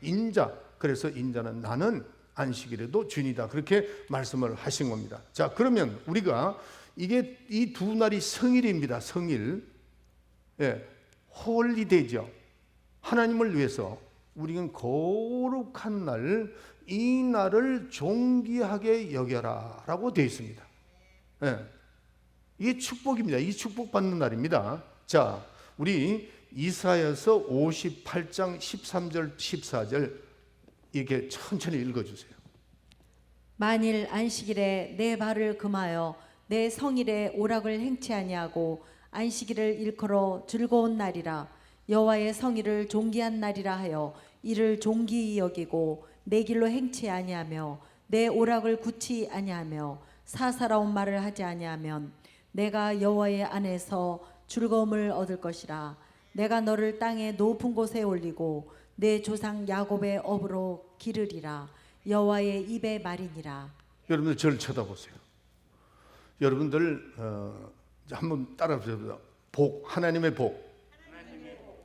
인자. 그래서 인자는 나는 안식일에도 주인이다, 그렇게 말씀을 하신 겁니다. 그러면 우리가 이게 이 두 날이 성일입니다. 성일. 홀리데이죠. 하나님을 위해서 우리는 거룩한 날, 이 날을 존귀하게 여겨라 라고 되어 있습니다. 이게 축복입니다. 이 축복받는 날입니다. 우리 이사야서 58장 13절 14절 이렇게 천천히 읽어주세요. 만일 안식일에 내 발을 금하여 내 성일에 오락을 행치 아니하고 안식일을 일컬어 즐거운 날이라 여호와의 성일을 존귀한 날이라 하여 이를 존귀히 여기고 내 길로 행치 아니하며 내 오락을 굳이 아니하며 사사로운 말을 하지 아니하면 내가 여호와의 안에서 즐거움을 얻을 것이라. 내가 너를 땅의 높은 곳에 올리고 내 조상 야곱의 업으로 기르리라. 여호와의 입의 말이니라. 여러분들 저를 쳐다보세요. 여러분들 한번 따라해보세요. 복, 하나님의 복,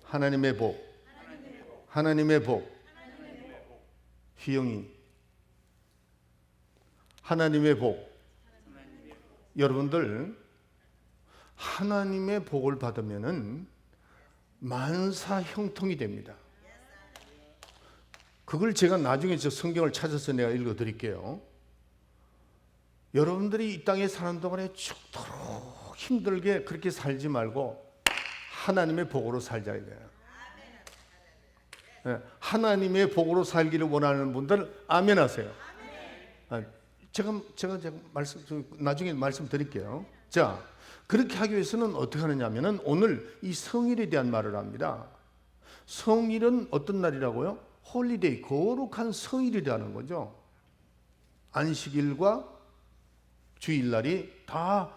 하나님의 복, 하나님의 복. 희영이 하나님의 복. 여러분들 하나님의 복을 받으면은 만사 형통이 됩니다. 그걸 제가 나중에 성경을 찾아서 내가 읽어드릴게요. 여러분들이 이 땅에 사는 동안에 죽도록 힘들게 그렇게 살지 말고 하나님의 복으로 살자 이거예요. 하나님의 복으로 살기를 원하는 분들 아멘 하세요. 제가 나중에 말씀드릴게요. 자, 그렇게 하기 위해서는 어떻게 하느냐면은 오늘 이 성일에 대한 말을 합니다. 성일은 어떤 날이라고요? 홀리데이, 거룩한 성일이라는 거죠. 안식일과 주일날이 다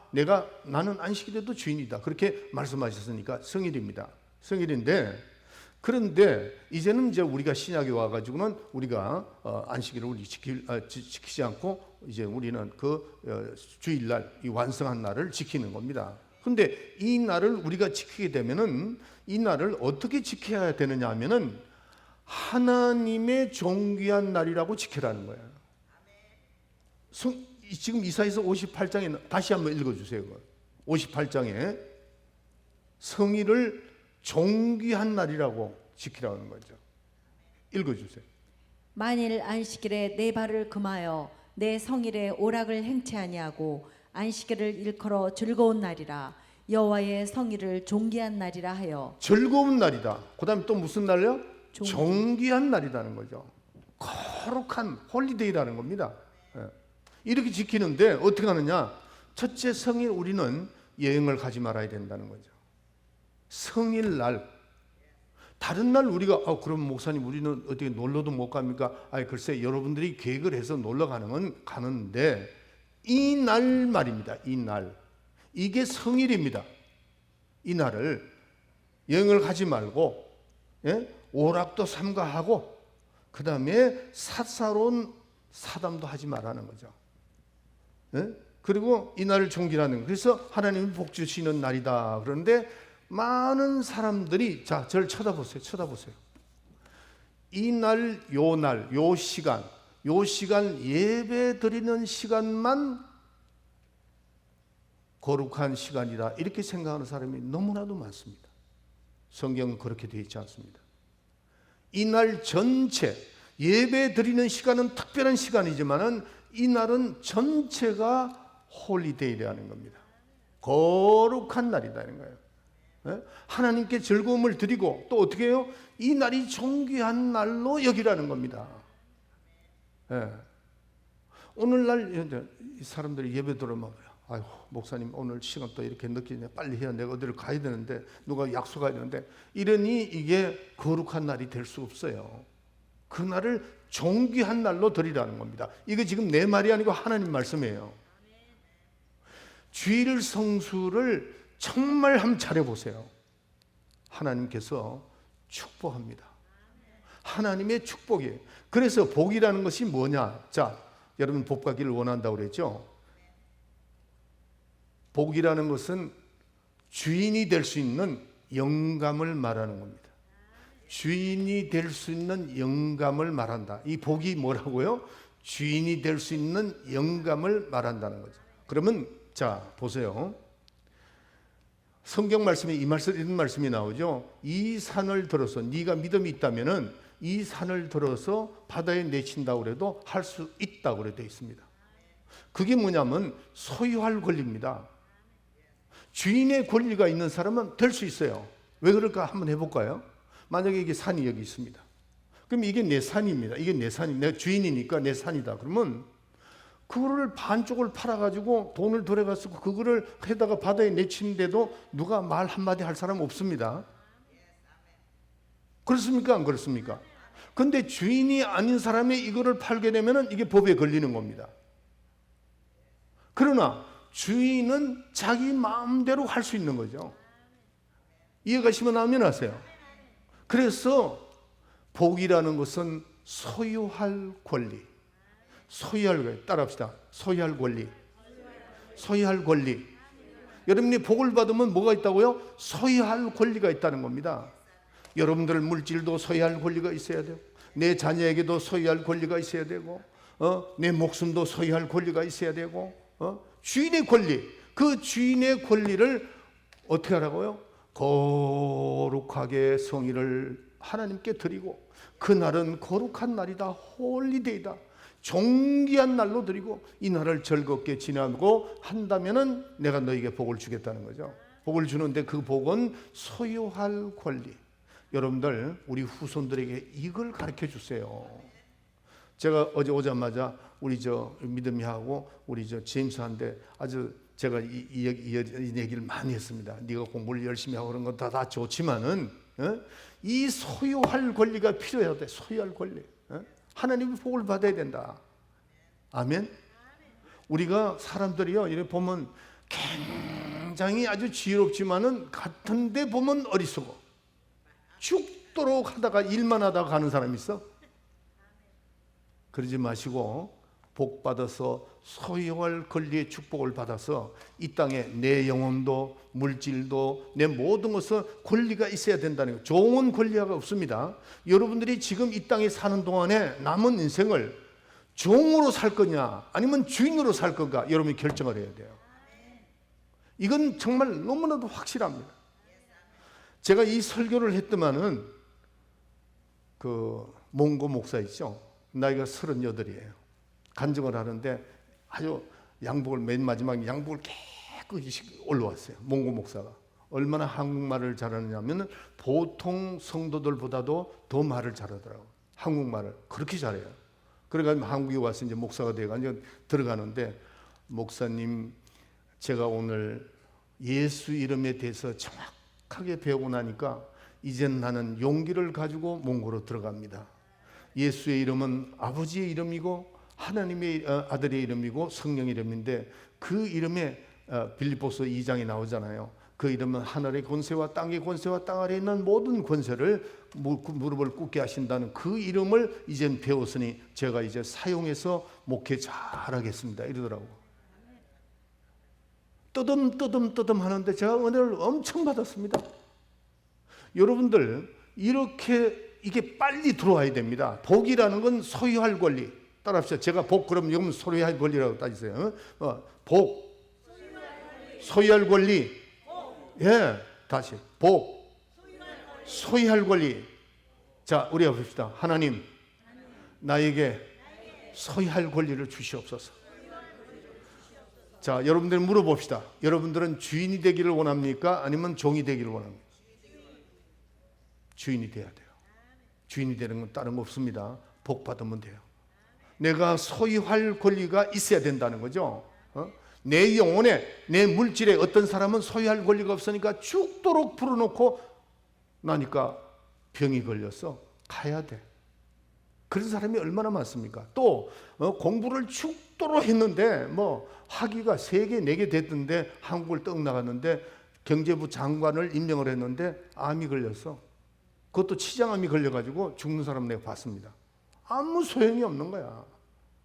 나는 안식일에도 주인이다. 그렇게 말씀하셨으니까 성일입니다. 성일인데, 그런데 이제는 이제 우리가 신약에 와가지고는 우리가 안식일을 우리 지키지 않고 이제 우리는 그 주일날 이 완성한 날을 지키는 겁니다. 그런데 이 날을 우리가 지키게 되면은 이 날을 어떻게 지켜야 되느냐 하면은 하나님의 존귀한 날이라고 지키라는 거예요. 지금 이사야서 58장에 다시 한번 읽어주세요. 58장에 성일을 존귀한 날이라고 지키라는 거죠. 읽어주세요. 만일 안식일에 내 발을 금하여 내 성일에 오락을 행치 아니하고 안식일을 일컬어 즐거운 날이라 여호와의 성일을 존귀한 날이라 하여. 즐거운 날이다. 그 다음에 또 무슨 날이요? 존귀한 날이라는 거죠. 거룩한 홀리데이라는 겁니다. 이렇게 지키는데 어떻게 하느냐? 첫째, 성일 우리는 여행을 가지 말아야 된다는 거죠. 성일날, 다른 날 우리가 그럼 목사님 우리는 어떻게 놀러도 못 갑니까? 글쎄 여러분들이 계획을 해서 놀러 가는 건 가는데 이 날 말입니다. 이 날, 이게 성일입니다. 이 날을 여행을 가지 말고 오락도 삼가하고 그 다음에 사사로운 사담도 하지 말라는 거죠. 그리고 이 날을 존귀하는 거예요. 그래서 하나님이 복 주시는 날이다. 그런데 많은 사람들이 저를 쳐다보세요. 이 날, 요 시간 예배 드리는 시간만 거룩한 시간이다. 이렇게 생각하는 사람이 너무나도 많습니다. 성경은 그렇게 되어 있지 않습니다. 이 날 전체 예배 드리는 시간은 특별한 시간이지만은 이 날은 전체가 홀리데이라는 겁니다. 거룩한 날이라는 거예요. 하나님께 즐거움을 드리고 또 어떻게 해요? 이 날이 존귀한 날로 여기라는 겁니다. 오늘날 사람들이 예배 들어오면 목사님 오늘 시간 또 이렇게 늦게 빨리 해야 내가 어디를 가야 되는데 누가 약속해야 되는데 이러니 이게 거룩한 날이 될 수 없어요. 그 날을 존귀한 날로 드리라는 겁니다. 이거 지금 내 말이 아니고 하나님 말씀이에요. 주일 성수를 정말 한번 잘해보세요. 하나님께서 축복합니다. 하나님의 축복이에요. 그래서 복이라는 것이 뭐냐? 자, 여러분 복 받기를 원한다고 그랬죠? 복이라는 것은 주인이 될 수 있는 영감을 말하는 겁니다. 주인이 될 수 있는 영감을 말한다. 이 복이 뭐라고요? 주인이 될 수 있는 영감을 말한다는 거죠. 그러면 자 보세요. 성경 말씀에 이런 말씀이 나오죠. 이 산을 들어서 네가 믿음이 있다면은 이 산을 들어서 바다에 내친다고 그래도 할 수 있다고 그래 되어 있습니다. 그게 뭐냐면 소유할 권리입니다. 주인의 권리가 있는 사람은 될 수 있어요. 왜 그럴까 한번 해볼까요? 만약에 이게 산이 여기 있습니다. 그럼 이게 내 산입니다. 이게 내 산이 내가 주인이니까 내 산이다. 그러면 그거를 반쪽을 팔아가지고 돈을 들여가서 그거를 해다가 바다에 내치는데도 누가 말 한마디 할 사람 없습니다. 그렇습니까? 안 그렇습니까? 근데 주인이 아닌 사람이 이거를 팔게 되면 이게 법에 걸리는 겁니다. 그러나 주인은 자기 마음대로 할 수 있는 거죠. 이해가시면 아멘 하세요. 그래서 복이라는 것은 소유할 권리. 소유할 권리. 따라합시다. 소유할 권리. 소유할 권리. 여러분이 복을 받으면 뭐가 있다고요? 소유할 권리가 있다는 겁니다. 여러분들 물질도 소유할 권리가 있어야 돼요. 내 자녀에게도 소유할 권리가 있어야 되고, 내 목숨도 소유할 권리가 있어야 되고, 주인의 권리, 그 주인의 권리를 어떻게 하라고요? 거룩하게 성일을 하나님께 드리고, 그날은 거룩한 날이다, 홀리데이다, 존귀한 날로 드리고 이 날을 즐겁게 지나고 한다면은 내가 너에게 복을 주겠다는 거죠. 복을 주는데 그 복은 소유할 권리. 여러분들 우리 후손들에게 이걸 가르쳐 주세요. 제가 어제 오자마자 우리 저 믿음이하고 우리 저 제임스한테 아주 제가 이 얘기를 많이 했습니다. 네가 공부를 열심히 하고 그런 건 다 좋지만은 이 소유할 권리가 필요해야 돼. 소유할 권리. 하나님의 복을 받아야 된다. 아멘. 우리가 사람들이요 이렇게 보면 굉장히 아주 지혜롭지만은 같은데 보면 어리석어. 죽도록 하다가 일만 하다가 가는 사람이 있어. 그러지 마시고 복 받아서 소유할 권리의 축복을 받아서 이 땅에 내 영혼도 물질도 내 모든 것은 권리가 있어야 된다는 거예요. 좋은 권리가 없습니다. 여러분들이 지금 이 땅에 사는 동안에 남은 인생을 종으로 살 거냐 아니면 주인으로 살 건가 여러분이 결정을 해야 돼요. 이건 정말 너무나도 확실합니다. 제가 이 설교를 했더만은 그 몽고 목사 있죠. 나이가 38이에요. 간증을 하는데 아주 양복을 맨 마지막에 양복을 깨끗이 올라왔어요. 몽고 목사가 얼마나 한국말을 잘하느냐면 보통 성도들보다도 더 말을 잘하더라고요. 한국말을 그렇게 잘해요. 그래가지고 한국에 와서 이제 목사가 돼가지고 들어가는데 목사님 제가 오늘 예수 이름에 대해서 정확하게 배우고 나니까 이젠 나는 용기를 가지고 몽고로 들어갑니다. 예수의 이름은 아버지의 이름이고 하나님의 아들의 이름이고 성령의 이름인데 그 이름에 빌립보서 2장에 나오잖아요. 그 이름은 하늘의 권세와 땅의 권세와 땅 아래에 있는 모든 권세를 무릎을 꿇게 하신다는 그 이름을 이젠 배웠으니 제가 이제 사용해서 목회 잘하겠습니다 이러더라고. 뜨듬 하는데 제가 은혜를 엄청 받았습니다. 여러분들 이렇게 이게 빨리 들어와야 됩니다. 복이라는 건 소유할 권리. 따라합시다. 제가 복 그럼 이건 소유할 권리라고 따지세요. 복 소유할 권리. 예, 다시 복 소유할 권리. 자, 우리가 봅시다. 하나님 나에게 소유할 권리를 주시옵소서. 자, 여러분들 물어봅시다. 여러분들은 주인이 되기를 원합니까? 아니면 종이 되기를 원합니까? 주인이 돼야 돼요. 주인이 되는 건 다른 거 없습니다. 복 받으면 돼요. 내가 소유할 권리가 있어야 된다는 거죠. 내 영혼에 내 물질에 어떤 사람은 소유할 권리가 없으니까 죽도록 풀어놓고 나니까 병이 걸려서 가야 돼. 그런 사람이 얼마나 많습니까? 또 공부를 죽도록 했는데 뭐 학위가 3개 4개 됐던데 한국을 떡 나갔는데 경제부 장관을 임명을 했는데 암이 걸려서 그것도 치장암이 걸려가지고 죽는 사람 내가 봤습니다. 아무 소용이 없는 거야.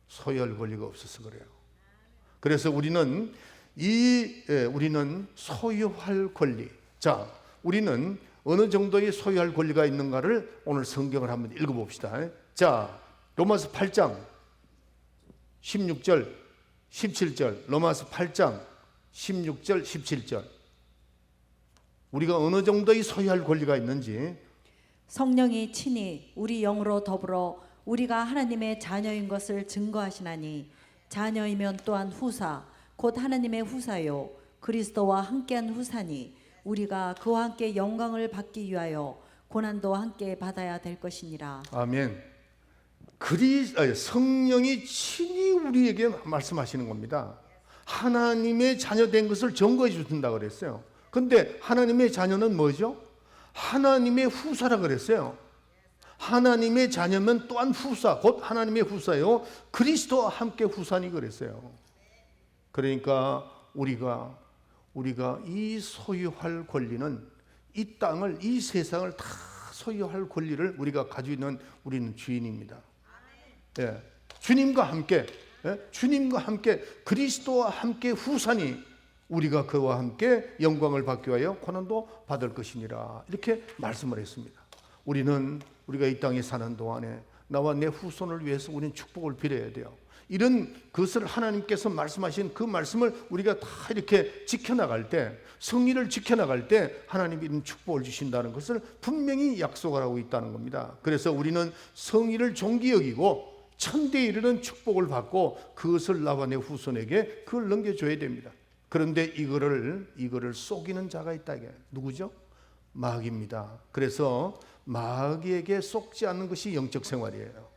소유할 권리가 없어서 그래요. 그래서 우리는 우리는 소유할 권리. 자, 우리는 어느 정도의 소유할 권리가 있는가를 오늘 성경을 한번 읽어봅시다. 자, 로마서 8장 16절 17절 로마서 8장 16절 17절 우리가 어느 정도의 소유할 권리가 있는지 성령이 친히 우리 영으로 더불어 우리가 하나님의 자녀인 것을 증거하시나니 자녀이면 또한 후사 곧 하나님의 후사요 그리스도와 함께한 후사니 우리가 그와 함께 영광을 받기 위하여 고난도 함께 받아야 될 것이니라. 아멘. 성령이 친히 우리에게 말씀하시는 겁니다. 하나님의 자녀 된 것을 증거해 주신다고 그랬어요. 근데 하나님의 자녀는 뭐죠? 하나님의 후사라 그랬어요. 하나님의 자녀면 또한 후사, 곧 하나님의 후사요. 그리스도와 함께 후사니 그랬어요. 그러니까 우리가 이 소유할 권리는 이 땅을, 이 세상을 다 소유할 권리를 우리가 가지고 있는 우리는 주인입니다. 예, 주님과 함께 그리스도와 함께 후사니 우리가 그와 함께 영광을 받기 위하여 고난도 받을 것이니라 이렇게 말씀을 했습니다. 우리가 이 땅에 사는 동안에 나와 내 후손을 위해서 우리는 축복을 빌어야 돼요. 이런 것을 하나님께서 말씀하신 그 말씀을 우리가 다 이렇게 지켜나갈 때, 성의를 지켜나갈 때 하나님이 이런 축복을 주신다는 것을 분명히 약속을 하고 있다는 겁니다. 그래서 우리는 성의를 존귀 여기고 천대에 이르는 축복을 받고 그것을 나와 내 후손에게 그걸 넘겨줘야 됩니다. 그런데 이거를 속이는 자가 있다. 이게 누구죠? 마귀입니다. 그래서 마귀에게 속지 않는 것이 영적 생활이에요.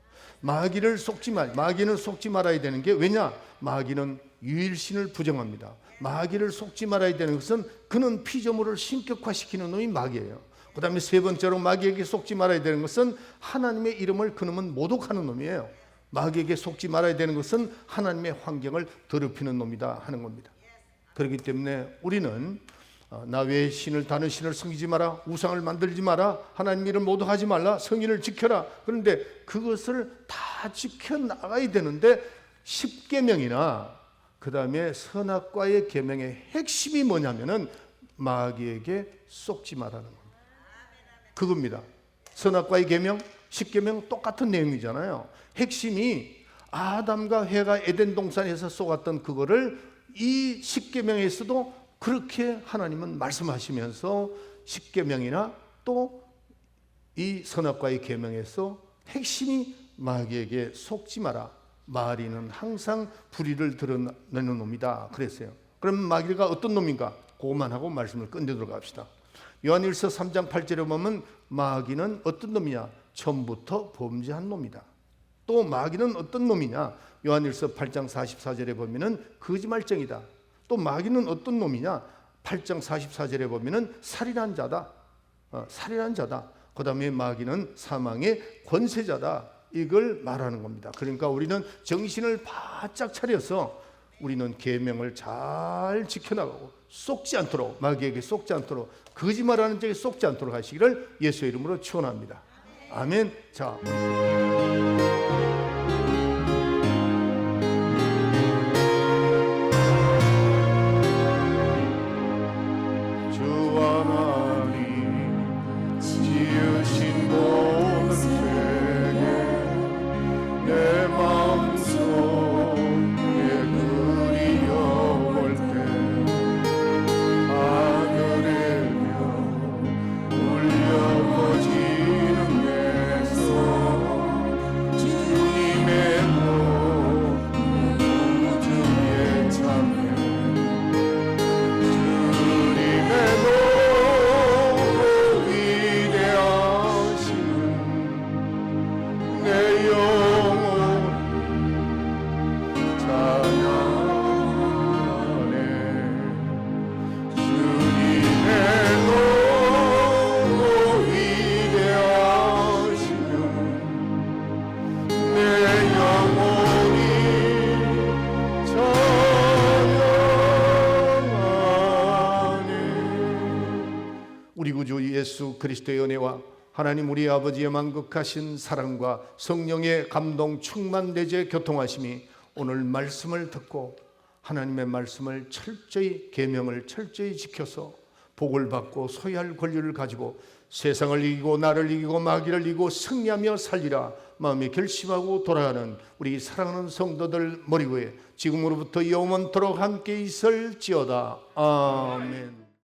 마귀는 속지 말아야 되는 게 왜냐? 마귀는 유일신을 부정합니다. 마귀를 속지 말아야 되는 것은 그는 피조물을 신격화시키는 놈이 마귀예요. 그 다음에 세 번째로 마귀에게 속지 말아야 되는 것은 하나님의 이름을 그놈은 모독하는 놈이에요. 마귀에게 속지 말아야 되는 것은 하나님의 환경을 더럽히는 놈이다 하는 겁니다. 그렇기 때문에 우리는 나 외에 신을 다른 신을 섬기지 마라, 우상을 만들지 마라, 하나님 이름 모독하지 말라, 성인을 지켜라. 그런데 그것을 다 지켜나가야 되는데 10계명이나 그 다음에 선악과의 계명의 핵심이 뭐냐면은 마귀에게 속지 말라는 겁니다. 그겁니다. 선악과의 계명, 10계명 똑같은 내용이잖아요. 핵심이 아담과 해가 에덴 동산에서 쏘았던 그거를 이 10계명에서도 그렇게 하나님은 말씀하시면서 10계명이나 또 이 선악과의 계명에서 핵심이 마귀에게 속지 마라. 마귀는 항상 불의를 드러내는 놈이다 그랬어요. 그럼 마귀가 어떤 놈인가? 그것만 하고 말씀을 끝내도록 합시다. 요한일서 3장 8절에 보면 마귀는 어떤 놈이냐? 처음부터 범죄한 놈이다. 또 마귀는 어떤 놈이냐? 요한일서 8장 44절에 보면은 거짓말쟁이다. 또 마귀는 어떤 놈이냐? 8장 44절에 보면은 살인한 자다. 살인한 자다. 그 다음에 마귀는 사망의 권세자다. 이걸 말하는 겁니다. 그러니까 우리는 정신을 바짝 차려서 우리는 계명을 잘 지켜나가고 속지 않도록, 마귀에게 속지 않도록, 거짓말하는 자에게 속지 않도록 하시기를 예수의 이름으로 축원합니다. 아멘. 자, 주와 하나님 지으신 모든 세계 내 마음속에 그리워올 때 하늘에며 울려 퍼지는 내 손 주님의 복 우주에 참여 주님의 복 위대하시는 내 영혼 찬양하네. 주님의 너무 위대하시며 내 영혼이 찬양하네. 우리 구주 예수 그리스도의 은혜와 하나님 우리 아버지의 만극하신 사랑과 성령의 감동 충만 내재 교통하심이 오늘 말씀을 듣고 하나님의 말씀을 철저히 계명을 철저히 지켜서 복을 받고 소유할 권리를 가지고 세상을 이기고 나를 이기고 마귀를 이기고 승리하며 살리라 마음에 결심하고 돌아가는 우리 사랑하는 성도들 머리 위에 지금으로부터 영원토록 함께 있을지어다. 아멘.